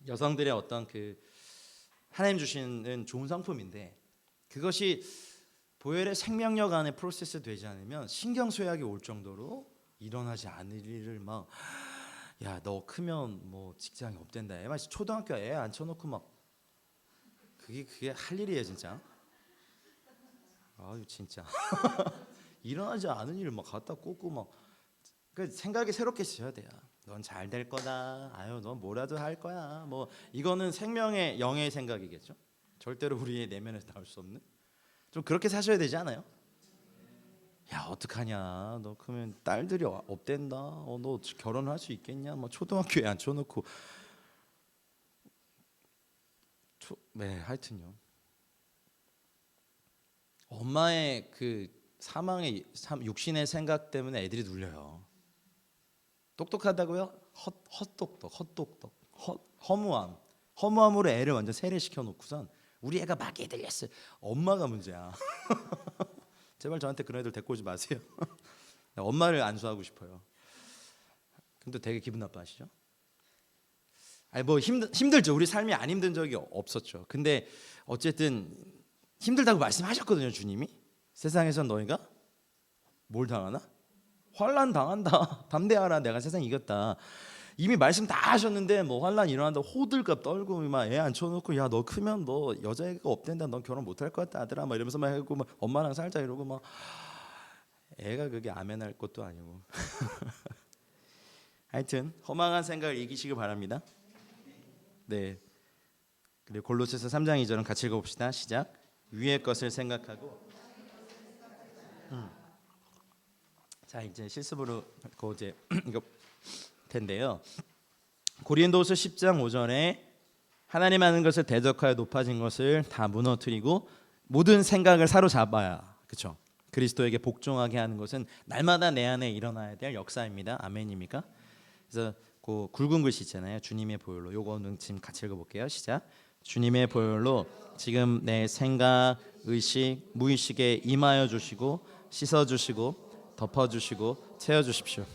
여성들의 어떤 그 하나님 주시는 좋은 상품인데 그것이 보혈의 생명력 안에 프로세스 되지 않으면 신경쇠약이 올 정도로 일어나지 않을 일을 막 야 너 크면 뭐 직장이 없댄다. 애 마치 초등학교 애 앉혀놓고 막 그게 할 일이에요 진짜. 아유 진짜 일어나지 않은 일을 막 갖다 꽂고 막 그 생각이 새롭게 지어야 돼요. 넌 잘 될 거다. 아유 넌 뭐라도 할 거야. 뭐 이거는 생명의 영의 생각이겠죠. 절대로 우리의 내면에서 나올 수 없는. 좀 그렇게 사셔야 되지 않아요? 야 어떡하냐 너 그러면 딸들이 없댄다 너 결혼할 수 있겠냐 뭐 초등학교에 앉혀놓고 네 하여튼요 엄마의 그 사망의 육신의 생각 때문에 애들이 눌려요. 똑똑하다고요? 헛똑똑 허무함으로 애를 완전 세례시켜 놓고선 우리 애가 마귀에 들렸어요. 엄마가 문제야. 제발 저한테 그런 애들 데리고 오지 마세요. 엄마를 안수하고 싶어요. 근데 되게 기분 나빠하시죠? 아니 뭐 힘들죠. 우리 삶이 안 힘든 적이 없었죠. 근데 어쨌든 힘들다고 말씀하셨거든요, 주님이. 세상에선 너희가 뭘 당하나? 환난 당한다. 담대하라. 내가 세상 이겼다. 이미 말씀 다 하셨는데 뭐 환난 일어난다 호들갑 떨고 막 애 앉혀놓고 야 너 크면 뭐 여자애가 없댄다. 넌 결혼 못할 것 같다 아들아. 막 이러면서 막 하고 막 엄마랑 살자 이러고 막 애가 그게 아멘할 것도 아니고. 하여튼 허망한 생각을 이기시길 바랍니다. 네. 그리고 골로새서 3장 2절은 같이 읽어봅시다. 시작. 위의 것을 생각하고. 자 이제 실습으로 이제 이거 텐데요. 고린도서 10장 5절에 하나님 하는 것을 대적하여 높아진 것을 다 무너뜨리고 모든 생각을 사로잡아야 그렇죠. 그리스도에게 복종하게 하는 것은 날마다 내 안에 일어나야 될 역사입니다. 아멘입니까? 그래서 그 굵은 글씨 있잖아요. 주님의 보혈로. 요거는 지금 같이 읽어볼게요. 시작. 주님의 보혈로 지금 내 생각, 의식, 무의식에 임하여 주시고 씻어 주시고 덮어 주시고 채워 주십시오.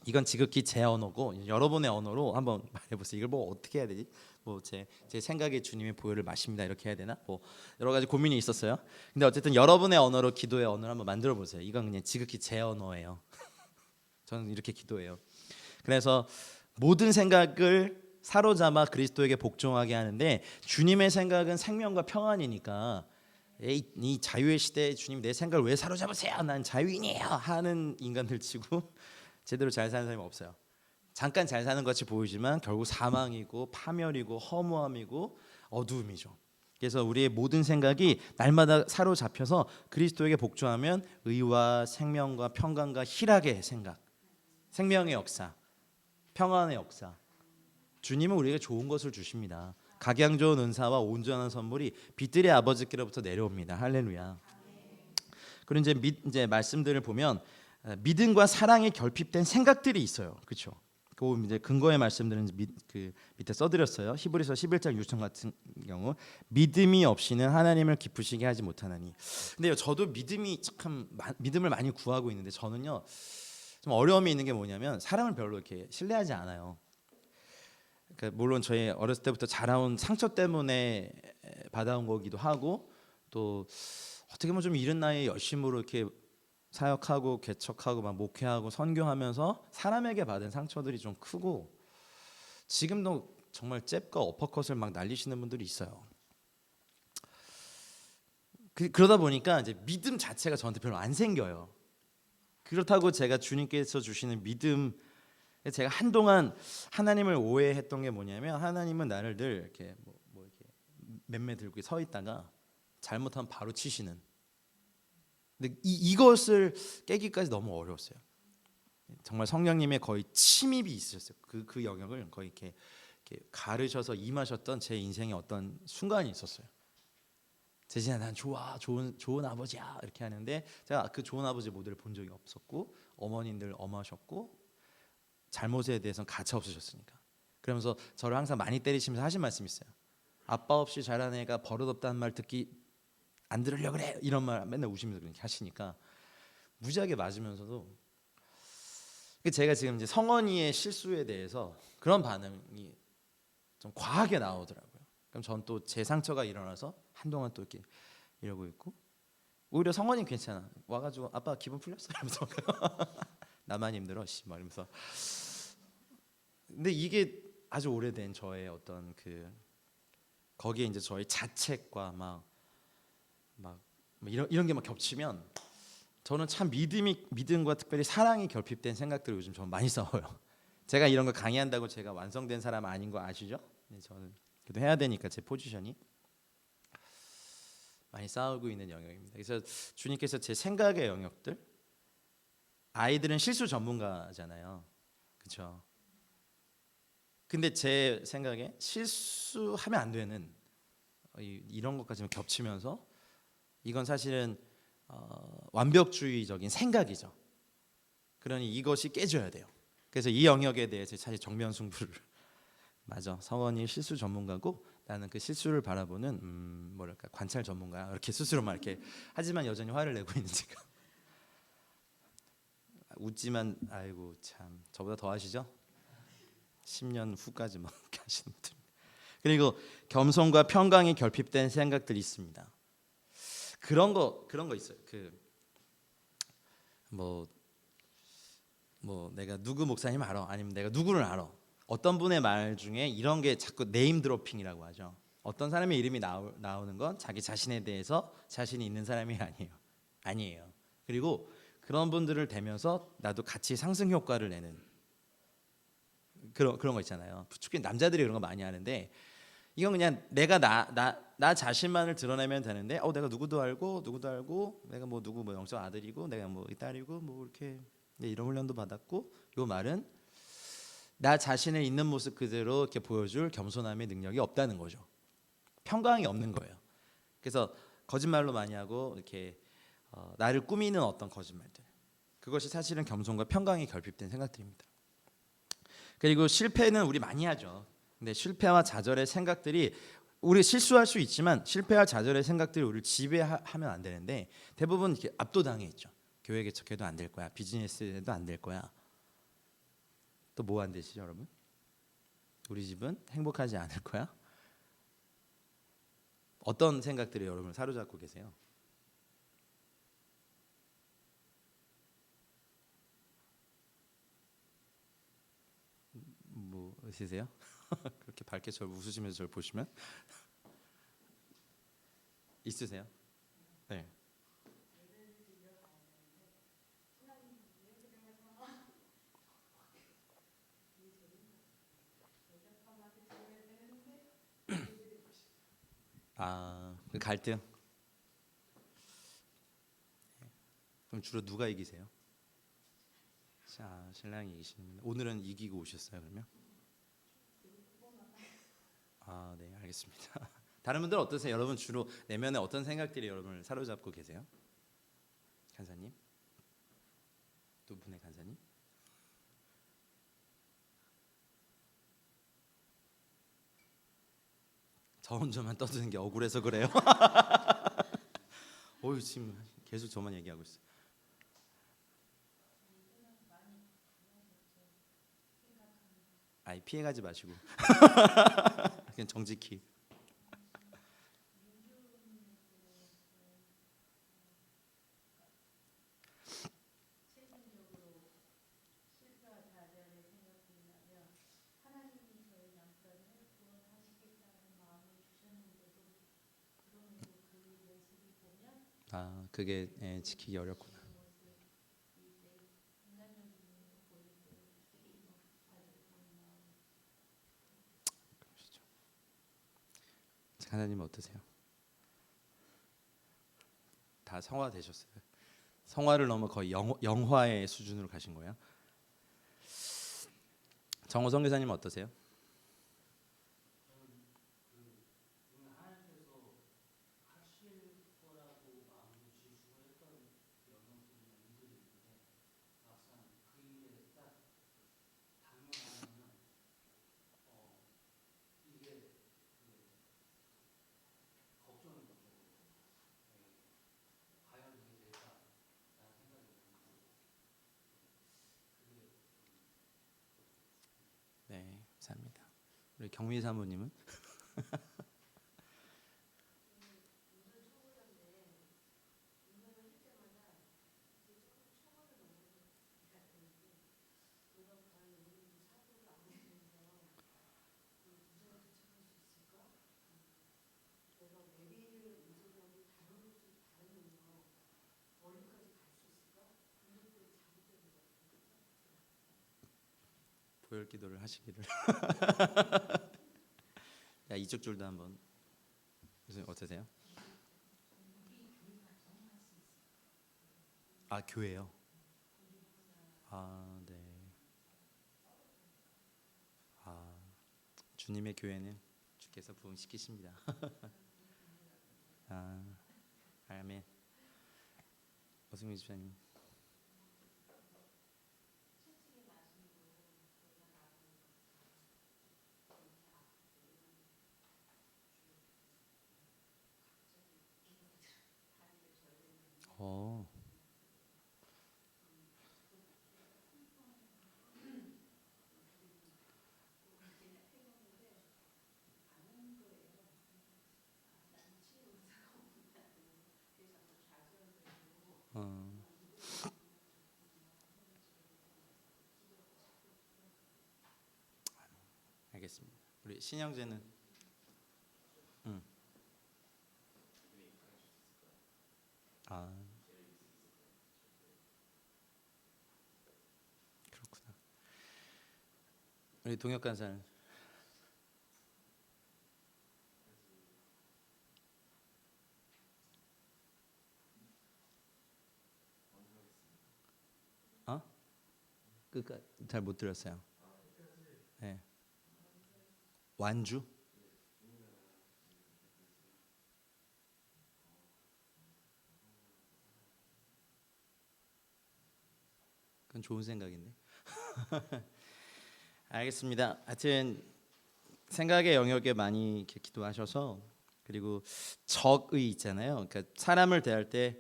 이건 지극히 제 언어고 여러분의 언어로 한번 말해보세요. 이걸 뭐 어떻게 해야 되지? 뭐 제 생각에 주님의 보혈을 마십니다. 이렇게 해야 되나? 뭐 여러 가지 고민이 있었어요. 근데 어쨌든 여러분의 언어로 기도의 언어를 한번 만들어 보세요. 이건 그냥 지극히 제 언어예요. 저는 이렇게 기도해요. 그래서 모든 생각을 사로잡아 그리스도에게 복종하게 하는데 주님의 생각은 생명과 평안이니까 이 자유의 시대에 주님 내 생각을 왜 사로잡으세요? 난 자유인이에요 하는 인간들 치고 제대로 잘 사는 사람이 없어요. 잠깐 잘 사는 것 같이 보이지만 결국 사망이고 파멸이고 허무함이고 어두움이죠. 그래서 우리의 모든 생각이 날마다 사로잡혀서 그리스도에게 복종하면 의와 생명과 평강과 희락의 생각, 생명의 역사, 평안의 역사. 주님은 우리에게 좋은 것을 주십니다. 각양 좋은 은사와 온전한 선물이 빛들의 아버지께로부터 내려옵니다. 할렐루야. 그리고 이제 말씀들을 보면 믿음과 사랑이 결핍된 생각들이 있어요. 그렇죠? 그 이제 근거의 말씀들은 그 밑에 써드렸어요. 히브리서 11장 6절 같은 경우 믿음이 없이는 하나님을 기쁘시게 하지 못하나니. 근데요, 저도 믿음을 많이 구하고 있는데 저는요 좀 어려움이 있는 게 뭐냐면 사람을 별로 이렇게 신뢰하지 않아요. 그러니까 물론 저희 어렸을 때부터 자라온 상처 때문에 받아온 거기도 하고 또 어떻게 보면 좀 이른 나이에 열심으로 이렇게 사역하고 개척하고 막 목회하고 선교하면서 사람에게 받은 상처들이 좀 크고 지금도 정말 잽과 어퍼컷을 막 날리시는 분들이 있어요. 그러다 보니까 이제 믿음 자체가 저한테 별로 안 생겨요. 그렇다고 제가 주님께서 주시는 믿음, 제가 한동안 하나님을 오해했던 게 뭐냐면 하나님은 나를 늘 이렇게 뭐 이렇게 맴매 들고 서 있다가 잘못하면 바로 치시는. 근데 이것을 깨기까지 너무 어려웠어요. 정말 성령님의 거의 침입이 있으셨어요. 그 영역을 거의 이렇게 가르셔서 임하셨던 제 인생의 어떤 순간이 있었어요. 대신에 난 좋은 아버지야 이렇게 하는데 제가 그 좋은 아버지 모델을 본 적이 없었고 어머님들 엄하셨고 잘못에 대해서는 가차 없으셨으니까. 그러면서 저를 항상 많이 때리시면서 하신 말씀이 있어요. 아빠 없이 자란 애가 버릇없다는 말 듣기 안 들으려 그래 이런 말 맨날 우시면서 그렇게 하시니까 무지하게 맞으면서도 제가 지금 이제 성원이의 실수에 대해서 그런 반응이 좀 과하게 나오더라고요. 그럼 전 또 제 상처가 일어나서 한동안 또 이렇게 이러고 있고 오히려 성원이 괜찮아 와가지고 아빠 기분 풀렸어 이러면서 나만 힘들어 씨 말하면서. 근데 이게 아주 오래된 저의 어떤 거기에 이제 저의 자책과 막 이런 게 막 겹치면 저는 참 믿음과 특별히 사랑이 결핍된 생각들을 요즘 좀 많이 싸워요. 제가 이런 거 강의한다고 제가 완성된 사람 아닌 거 아시죠? 저는 그래도 해야 되니까 제 포지션이 많이 싸우고 있는 영역입니다. 그래서 주님께서 제 생각의 영역들, 아이들은 실수 전문가잖아요, 그렇죠? 근데 제 생각에 실수하면 안 되는 이런 것까지 겹치면서 이건 사실은 완벽주의적인 생각이죠. 그러니 이것이 깨져야 돼요. 그래서 이 영역에 대해서 사실 정면 승부를 맞아. 성원이 실수 전문가고 나는 그 실수를 바라보는 뭐랄까 관찰 전문가 이렇게 스스로만 이렇게 하지만 여전히 화를 내고 있는 제가 웃지만 아이고 참 저보다 더 하시죠? 10년 후까지 막 하시는 분들. 그리고 겸손과 평강이 결핍된 생각들이 있습니다. 그런 거 있어요. 뭐 내가 누구 목사님 알아? 아니면 내가 누구를 알아? 어떤 분의 말 중에 이런 게 자꾸 네임 드로핑이라고 하죠. 어떤 사람의 이름이 나오는 건 자기 자신에 대해서 자신이 있는 사람이 아니에요. 그리고 그런 분들을 대면서 나도 같이 상승 효과를 내는 그런 거 있잖아요. 특히 남자들이 그런 거 많이 하는데 이건 그냥 내가 나 자신만을 드러내면 되는데 내가 누구도 알고 내가 뭐 누구 뭐 영적 아들이고 내가 뭐 딸이고 뭐 이렇게 이런 훈련도 받았고 요 말은 나 자신을 있는 모습 그대로 이렇게 보여줄 겸손함의 능력이 없다는 거죠. 평강이 없는 거예요. 그래서 거짓말로 많이 하고 이렇게 나를 꾸미는 어떤 거짓말들 그것이 사실은 겸손과 평강이 결핍된 생각들입니다. 그리고 실패는 우리 많이 하죠. 근데 실패와 좌절의 생각들이 우리 실수할 수 있지만 실패와 좌절의 생각들이 우리를 지배하면 안 되는데 대부분 이렇게 압도당해 있죠. 교회 개척해도 안 될 거야. 비즈니스에도 안 될 거야. 또 뭐 안 되시죠, 여러분? 우리 집은 행복하지 않을 거야. 어떤 생각들이 여러분을 사로잡고 계세요? 뭐 있으세요? 그렇게 밝게 저를 웃으시면서 저를 보시면 있으세요? 네. 그 갈등. 그럼 주로 누가 이기세요? 자, 신랑이 이기십니다. 오늘은 이기고 오셨어요, 그러면? 네, 알겠습니다. 다른 분들 어떠세요? 여러분 주로 내면에 어떤 생각들이 여러분을 사로잡고 계세요? 간사님? 두 분의 간사님? 저 혼자만 떠드는 게 억울해서 그래요? 지금 계속 저만 얘기하고 있어요. 피해가지 마시고 그냥 정직히. 그게 지키기 어렵구나. 그러시죠. 하나님 어떠세요? 다 성화 되셨어요? 성화를 넘어 거의 영화의 수준으로 가신 거예요? 정호 선교사님 어떠세요? 네, 감사합니다. 우리 경미 사모님은? 보혈 기도를 하시기를. 야, 이쪽 줄도 한번. 무슨 어떠세요? 교회요. 네. 주님의 교회는 주께서 부흥시키십니다. 아멘. 어승민 집사님. 어. 어. 알겠습니다. 우리 신영재는 음. 아, 그렇구나. 우리 동혁 간사는 어? 그니까 잘 못 들었어요. 네. 완주? 그건 좋은 생각인데. 알겠습니다. 하여튼 생각의 영역에 많이 이렇게 기도하셔서 그리고 적의 있잖아요. 그러니까 사람을 대할 때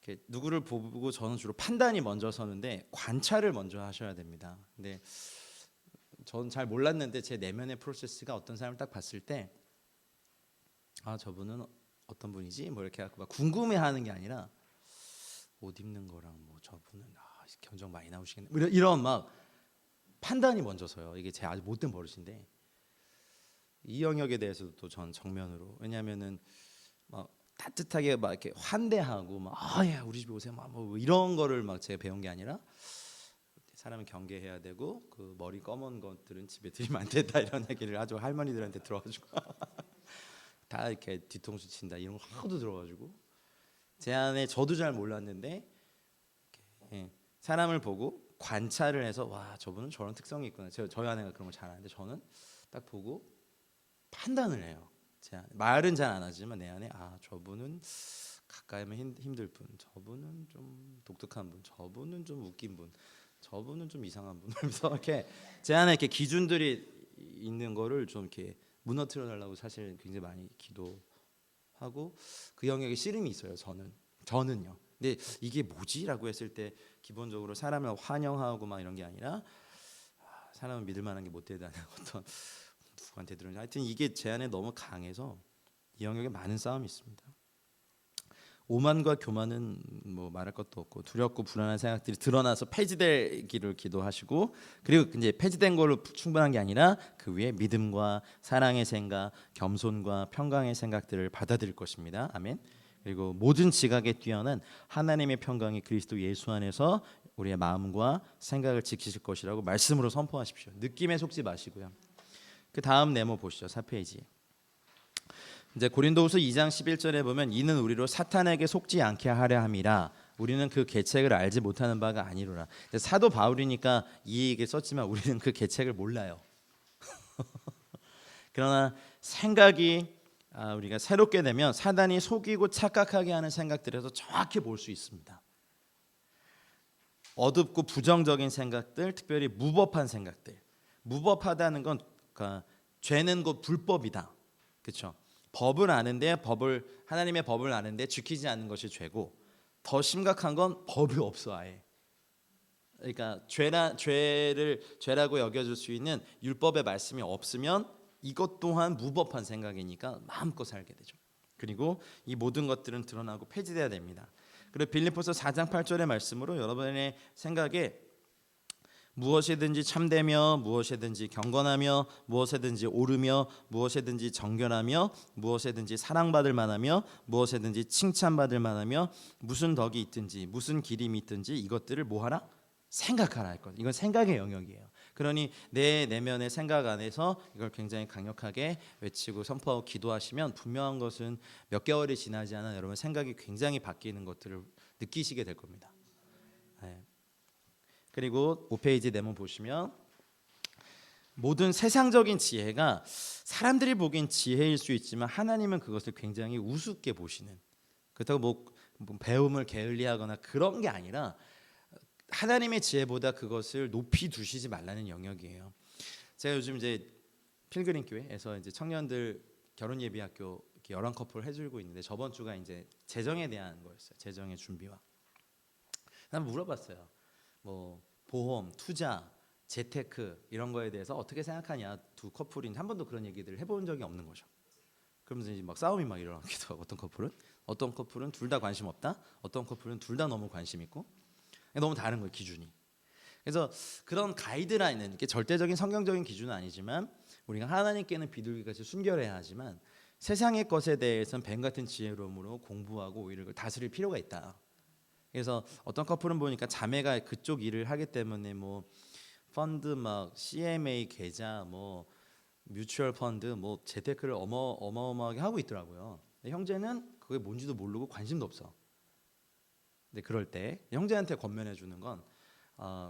이렇게 누구를 보고 저는 주로 판단이 먼저 서는데 관찰을 먼저 하셔야 됩니다. 근데 저는 잘 몰랐는데 제 내면의 프로세스가 어떤 사람을 딱 봤을 때 아 저분은 어떤 분이지? 뭐 이렇게 하고 막 궁금해하는 게 아니라 옷 입는 거랑 뭐 저분은 견적 많이 나오시겠네. 뭐 이런 막 판단이 먼저 서요. 이게 제 아주 못된 버릇인데 이 영역에 대해서도 또 전 정면으로 왜냐하면은 막 따뜻하게 막 이렇게 환대하고 막 아야 우리 집에 오세요 뭐 이런 거를 막 제가 배운 게 아니라 사람은 경계해야 되고 그 머리 검은 것들은 집에 들이면 안 된다 이런 얘기를 아주 할머니들한테 들어가지고 다 이렇게 뒤통수 친다 이런 거 하도 들어가지고 제 안에 저도 잘 몰랐는데 예, 사람을 보고 관찰을 해서 와 저분은 저런 특성이 있구나. 저희 아내가 그런 걸 잘 아는데 저는 딱 보고 판단을 해요. 제 안에. 말은 잘 안 하지만 내 안에 아 저분은 가까이 하면 힘들 분, 저분은 좀 독특한 분, 저분은 좀 웃긴 분, 저분은 좀 이상한 분. 그래서 이렇게 제 안에 이렇게 기준들이 있는 거를 좀 이렇게 무너뜨려 달라고 사실 굉장히 많이 기도하고 그 영역에 씨름이 있어요. 저는요. 근데 이게 뭐지라고 했을 때 기본적으로 사람을 환영하고 막 이런 게 아니라 사람은 믿을 만한 게 못 되다는 어떤 누구한테 들으냐 하여튼 이게 제 안에 너무 강해서 이 영역에 많은 싸움이 있습니다. 오만과 교만은 뭐 말할 것도 없고 두렵고 불안한 생각들이 드러나서 폐지되기를 기도하시고 그리고 이제 폐지된 걸로 충분한 게 아니라 그 위에 믿음과 사랑의 생각, 겸손과 평강의 생각들을 받아들일 것입니다. 아멘. 그리고 모든 지각에 뛰어난 하나님의 평강이 그리스도 예수 안에서 우리의 마음과 생각을 지키실 것이라고 말씀으로 선포하십시오. 느낌에 속지 마시고요. 그 다음 네모 보시죠. 4페이지. 이제 고린도후서 2장 11절에 보면 이는 우리로 사탄에게 속지 않게 하려 함이라 우리는 그 계책을 알지 못하는 바가 아니로라. 사도 바울이니까 이 얘기를 썼지만 우리는 그 계책을 몰라요. 그러나 생각이 우리가 새롭게 되면 사단이 속이고 착각하게 하는 생각들에서 정확히 볼 수 있습니다. 어둡고 부정적인 생각들, 특별히 무법한 생각들. 무법하다는 건 그러니까 죄는 곧 불법이다. 그렇죠? 법을 아는데 하나님의 법을 아는데 지키지 않는 것이 죄고 더 심각한 건 법이 없어 아예. 그러니까 죄라고 여겨질 수 있는 율법의 말씀이 없으면 이것 또한 무법한 생각이니까 마음껏 살게 되죠. 그리고 이 모든 것들은 드러나고 폐지돼야 됩니다. 그리고 빌립보서 4장 8절의 말씀으로 여러분의 생각에 무엇이든지 참되며 무엇이든지 경건하며 무엇이든지 옳으며 무엇이든지 정결하며 무엇이든지 사랑받을 만하며 무엇이든지 칭찬받을 만하며 무슨 덕이 있든지 무슨 기림이 있든지 이것들을 뭐하라? 생각하라 할 것. 이건 생각의 영역이에요. 그러니 내 내면의 생각 안에서 이걸 굉장히 강력하게 외치고 선포하고 기도하시면 분명한 것은 몇 개월이 지나지 않아 여러분 생각이 굉장히 바뀌는 것들을 느끼시게 될 겁니다. 네. 그리고 5페이지 네모 보시면 모든 세상적인 지혜가 사람들이 보기엔 지혜일 수 있지만 하나님은 그것을 굉장히 우습게 보시는 그렇다고 뭐 배움을 게을리하거나 그런 게 아니라 하나님의 지혜보다 그것을 높이 두시지 말라는 영역이에요. 제가 요즘 이제 필그림 교회에서 이제 청년들 결혼 예비학교 이렇게 11커플 해주고 있는데 저번 주가 이제 재정에 대한 거였어요. 재정의 준비와. 한번 물어봤어요. 뭐 보험, 투자, 재테크 이런 거에 대해서 어떻게 생각하냐. 두 커플인데 한 번도 그런 얘기들을 해본 적이 없는 거죠. 그러면서 이제 막 싸움이 막 일어나기도 하고 어떤 커플은 둘 다 관심 없다. 어떤 커플은 둘 다 너무 관심 있고 너무 다른 거예요, 기준이. 그래서 그런 가이드라인은 이게 절대적인 성경적인 기준은 아니지만 우리가 하나님께는 비둘기같이 순결해야 하지만 세상의 것에 대해서는 뱀 같은 지혜로움으로 공부하고 오히려 그걸 다스릴 필요가 있다. 그래서 어떤 커플은 보니까 자매가 그쪽 일을 하기 때문에 뭐 펀드 막 CMA 계좌 뭐 뮤추얼 펀드 뭐 재테크를 어마어마하게 하고 있더라고요. 근데 형제는 그게 뭔지도 모르고 관심도 없어. 근데 그럴 때 형제한테 권면해 주는 건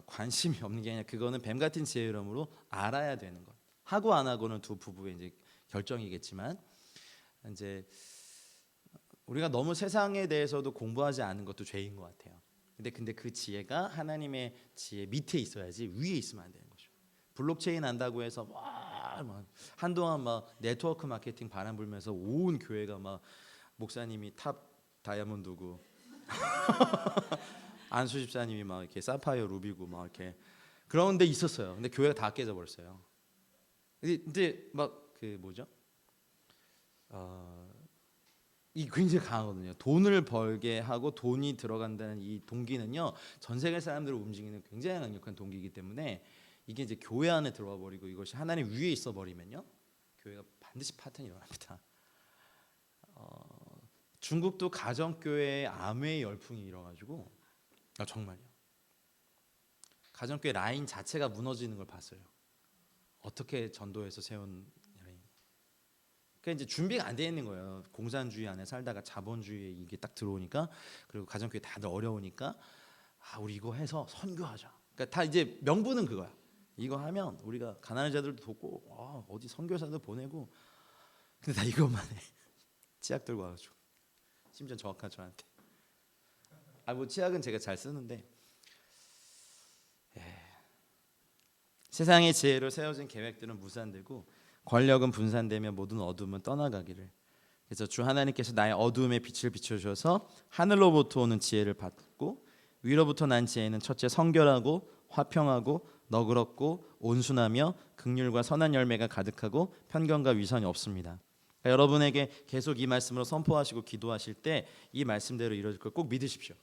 관심이 없는 게 아니라 그거는 뱀 같은 지혜로움으로 알아야 되는 것. 하고 안 하고는 두 부부의 이제 결정이겠지만 이제 우리가 너무 세상에 대해서도 공부하지 않은 것도 죄인 것 같아요. 근데 그 지혜가 하나님의 지혜 밑에 있어야지 위에 있으면 안 되는 거죠. 블록체인 안다고 해서 막 한동안 막 네트워크 마케팅 바람 불면서 온 교회가 막 목사님이 탑 다이아몬드고 안수 집사님이 막 이렇게 사파이어 루비고 막 이렇게 그런 데 있었어요. 근데 교회가 다 깨져 버렸어요. 근데 막 그 뭐죠? 이 굉장히 강하거든요. 돈을 벌게 하고 돈이 들어간다는 이 동기는요, 전 세계 사람들을 움직이는 굉장히 강력한 동기이기 때문에 이게 이제 교회 안에 들어와 버리고 이것이 하나님 위에 있어 버리면요, 교회가 반드시 파탄이 일어납니다. 중국도 가정교회에 암웨이 열풍이 일어가지고 정말요. 가정교회 라인 자체가 무너지는 걸 봤어요. 어떻게 전도해서 세운 라인. 그러니까 이제 준비가 안 돼 있는 거예요. 공산주의 안에 살다가 자본주의에 이게 딱 들어오니까 그리고 가정교회 다들 어려우니까 우리 이거 해서 선교하자. 그러니까 다 이제 명분은 그거야. 이거 하면 우리가 가난한 자들도 돕고 어디 선교사도 보내고 근데 다 이것만 해. 치약 들고 와가지고 심지어 정확한 저한테 뭐 치약은 제가 잘 쓰는데 세상의 지혜로 세워진 계획들은 무산되고 권력은 분산되며 모든 어둠은 떠나가기를. 그래서 주 하나님께서 나의 어두움에 빛을 비춰주셔서 하늘로부터 오는 지혜를 받고 위로부터 난 지혜는 첫째 성결하고 화평하고 너그럽고 온순하며 긍휼과 선한 열매가 가득하고 편견과 위선이 없습니다. 그러니까 여러분에게 계속 이 말씀으로 선포하시고 기도하실 때 이 말씀대로 이루어질 걸 꼭 믿으십시오.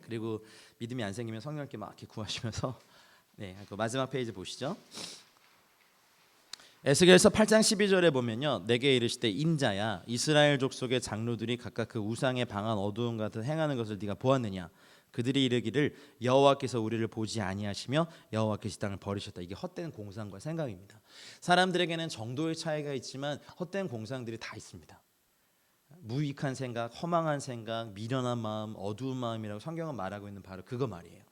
그리고 믿음이 안 생기면 성령께 막 이렇게 구하시면서 그 마지막 페이지 보시죠. 에스겔서 8장 12절에 보면요, 내게 이르시되 인자야 이스라엘 족속의 장로들이 각각 그 우상에 방한 어두움 같은 행하는 것을 네가 보았느냐. 그들이 이르기를 여호와께서 우리를 보지 아니하시며 여호와께서 이 땅을 버리셨다. 이게 헛된 공상과 생각입니다. 사람들에게는 정도의 차이가 있지만 헛된 공상들이 다 있습니다. 무익한 생각, 허망한 생각, 미련한 마음, 어두운 마음이라고 성경은 말하고 있는 바로 그거 말이에요.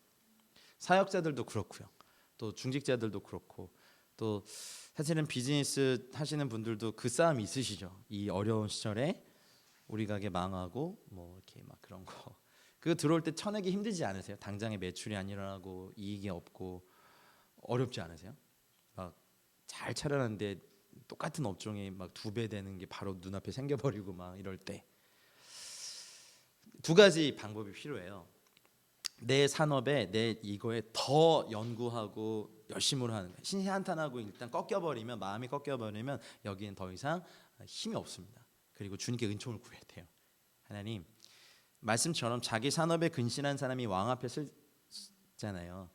사역자들도 그렇고요. 또 중직자들도 그렇고 또 사실은 비즈니스 하시는 분들도 그 싸움이 있으시죠. 이 어려운 시절에 우리 가게 망하고 뭐 이렇게 막 그런 거. 그거 들어올 때 쳐내기 힘들지 않으세요? 당장에 매출이 안 일어나고 이익이 없고 어렵지 않으세요? 막 잘 차려놨는데 똑같은 업종에 막 2배 되는 게 바로 눈앞에 생겨버리고 막 이럴 때 두 가지 방법이 필요해요. 내 산업에 내 이거에 더 연구하고 열심으로 하는 거예요. 신시한탄하고 일단 꺾여버리면 마음이 꺾여버리면 여기는 더 이상 힘이 없습니다. 그리고 주님께 은총을 구해야 돼요. 하나님 말씀처럼 자기 산업에 근신한 사람이 왕 앞에 서잖아요.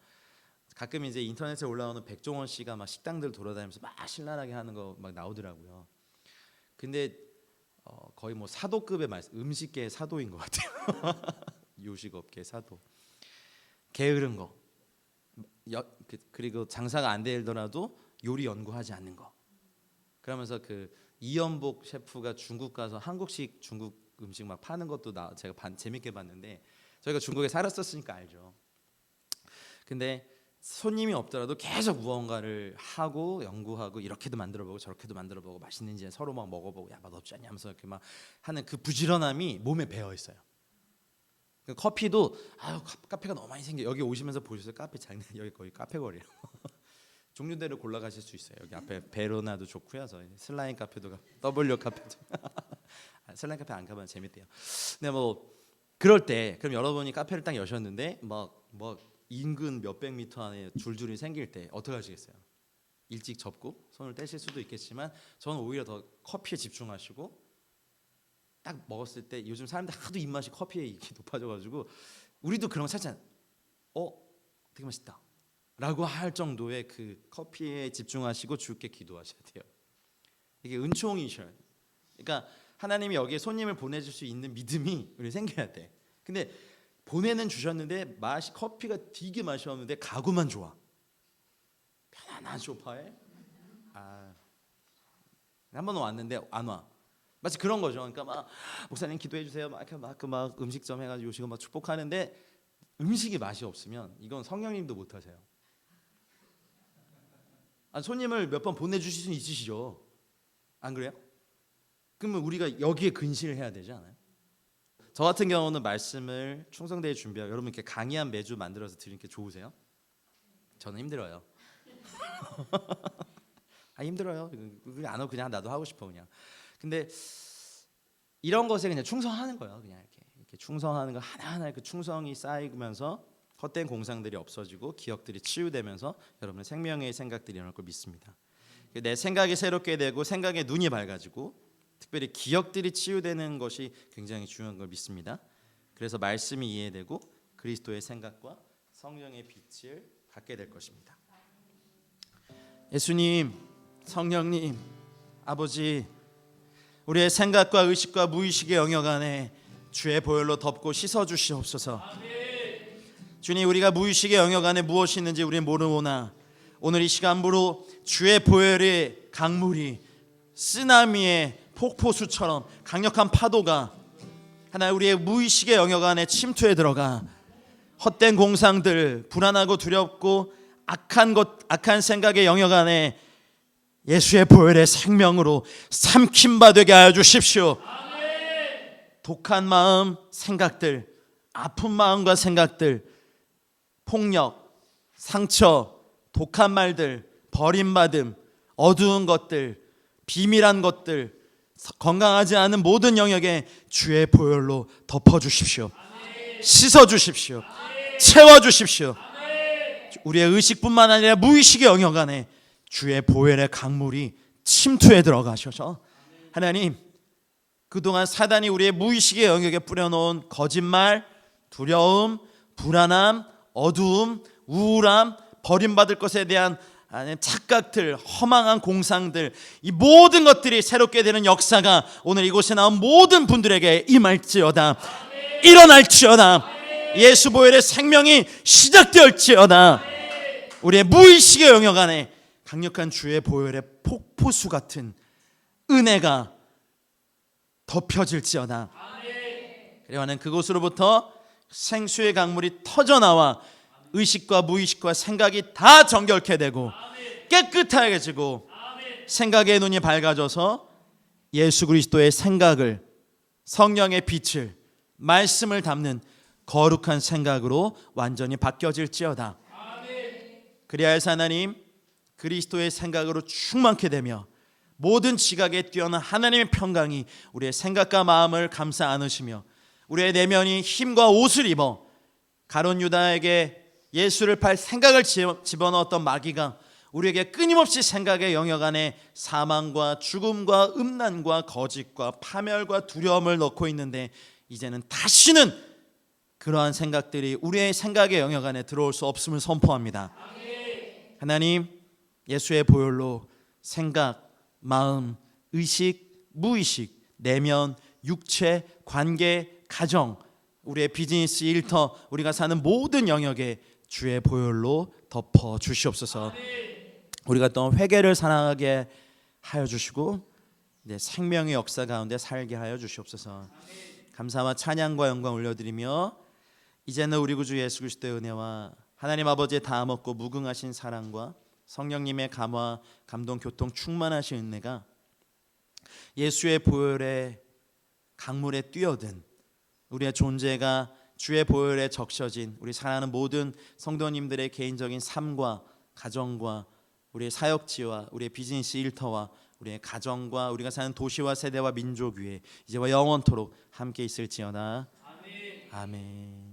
가끔 이제 인터넷에 올라오는 백종원 씨가 막 식당들 돌아다니면서 막 신랄하게 하는 거 막 나오더라고요. 근데 거의 뭐 사도급의 음식계의 사도인 것 같아요. 요식업계 사도. 게으른 거. 그리고 장사가 안 되더라도 요리 연구하지 않는 거. 그러면서 그 이연복 셰프가 중국 가서 한국식 중국 음식 막 파는 것도 제가 재밌게 봤는데 저희가 중국에 살았었으니까 알죠. 근데 손님이 없더라도 계속 무언가를 하고 연구하고 이렇게도 만들어보고 저렇게도 만들어보고 맛있는지 서로 막 먹어보고 야 맛없지 않냐 하면서 이렇게 막 하는 그 부지런함이 몸에 배어 있어요. 커피도 카페가 너무 많이 생겨. 여기 오시면서 보셨어요? 카페 장난 여기 거의 카페 거리예요. 종류대로 골라가실 수 있어요. 여기 앞에 베로나도 좋고요. 슬라임 카페도 W 카페도 슬램 카페 안 가면 재밌대요. 근데 뭐 그럴 때 그럼 여러분이 카페를 딱 여셨는데 뭐 인근 몇백 미터 안에 줄줄이 생길 때 어떻게 하시겠어요? 일찍 접고 손을 떼실 수도 있겠지만 저는 오히려 더 커피에 집중하시고 딱 먹었을 때 요즘 사람들 하도 입맛이 커피에 이렇게 높아져가지고 우리도 그런 거 찾잖아요. 되게 맛있다 라고 할 정도의 그 커피에 집중하시고 주께 기도하셔야 돼요. 이게 은총이셔요. 그러니까 하나님이 여기에 손님을 보내줄 수 있는 믿음이 우리 생겨야 돼. 근데 보내는 주셨는데 맛이 커피가 되게 맛이 없는데 가구만 좋아. 편안한 소파에 한 번 왔는데 안 와. 마치 그런 거죠. 그러니까 막 목사님 기도해 주세요. 막 음식점 해가지고 오시고 막 축복하는데 음식이 맛이 없으면 이건 성령님도 못 하세요. 손님을 몇 번 보내주실 수는 있으시죠. 안 그래요? 그러면 우리가 여기에 근신을 해야 되지 않아요? 저 같은 경우는 말씀을 충성대에 준비하고 여러분 이렇게 강의한 매주 만들어서 드리는 게 좋으세요? 저는 힘들어요. 힘들어요. 안 하고 그냥 나도 하고 싶어 그냥. 근데 이런 것에 그냥 충성하는 거예요. 그냥 이렇게 충성하는 거 하나하나 그 충성이 쌓이면서 헛된 공상들이 없어지고 기억들이 치유되면서 여러분의 생명의 생각들이 일어날 걸 믿습니다. 내 생각이 새롭게 되고 생각의 눈이 밝아지고 특별히 기억들이 치유되는 것이 굉장히 중요한 걸 믿습니다. 그래서 말씀이 이해되고 그리스도의 생각과 성령의 빛을 갖게 될 것입니다. 예수님, 성령님, 아버지, 우리의 생각과 의식과 무의식의 영역 안에 주의 보혈로 덮고 씻어 주시옵소서. 주님, 우리가 무의식의 영역 안에 무엇이 있는지 우리는 모르오나 오늘 이 시간부로 주의 보혈의 강물이 쓰나미의 폭포수처럼 강력한 파도가 하나님 우리의 무의식의 영역 안에 침투해 들어가 헛된 공상들, 불안하고 두렵고 악한 생각의 영역 안에 예수의 보혈의 생명으로 삼킨 바 되게 하여 주십시오. 독한 마음, 생각들, 아픈 마음과 생각들, 폭력, 상처, 독한 말들, 버림받음, 어두운 것들, 비밀한 것들, 건강하지 않은 모든 영역에 주의 보혈로 덮어주십시오. 씻어주십시오. 채워주십시오. 우리의 의식뿐만 아니라 무의식의 영역 안에 주의 보혈의 강물이 침투해 들어가셔서 하나님, 그동안 사단이 우리의 무의식의 영역에 뿌려놓은 거짓말, 두려움, 불안함, 어두움, 우울함, 버림받을 것에 대한 착각들, 허망한 공상들, 이 모든 것들이 새롭게 되는 역사가 오늘 이곳에 나온 모든 분들에게 임할지어다. 일어날지어다. 예수 보혈의 생명이 시작될지어다. 우리의 무의식의 영역 안에 강력한 주의 보혈의 폭포수 같은 은혜가 덮여질지어다. 그리고 하는 그곳으로부터 생수의 강물이 터져나와 의식과 무의식과 생각이 다 정결케 되고 깨끗해지고 생각의 눈이 밝아져서 예수 그리스도의 생각을, 성령의 빛을, 말씀을 담는 거룩한 생각으로 완전히 바뀌어질지어다. 그리하여서 하나님, 그리스도의 생각으로 충만케 되며 모든 지각에 뛰어난 하나님의 평강이 우리의 생각과 마음을 감싸 안으시며 우리의 내면이 힘과 옷을 입어 가룟 유다에게 예수를 팔 생각을 집어넣었던 마귀가 우리에게 끊임없이 생각의 영역 안에 사망과 죽음과 음란과 거짓과 파멸과 두려움을 넣고 있는데 이제는 다시는 그러한 생각들이 우리의 생각의 영역 안에 들어올 수 없음을 선포합니다. 하나님, 예수의 보혈로 생각, 마음, 의식, 무의식, 내면, 육체, 관계, 가정, 우리의 비즈니스, 일터, 우리가 사는 모든 영역에 주의 보혈로 덮어 주시옵소서. 우리가 또 회개를 사랑하게 하여 주시고 생명의 역사 가운데 살게 하여 주시옵소서. 감사와 찬양과 영광 올려드리며 이제는 우리 구주 예수 그리스도의 은혜와 하나님 아버지의 다함없고 무궁하신 사랑과 성령님의 감화, 감동, 교통 충만하신 은혜가 예수의 보혈의 강물에 뛰어든 우리의 존재가 주의 보혈에 적셔진 우리 사랑하는 모든 성도님들의 개인적인 삶과 가정과 우리의 사역지와 우리의 비즈니스 일터와 우리의 가정과 우리가 사는 도시와 세대와 민족 위에 이제와 영원토록 함께 있을지어다. 아멘. 아멘.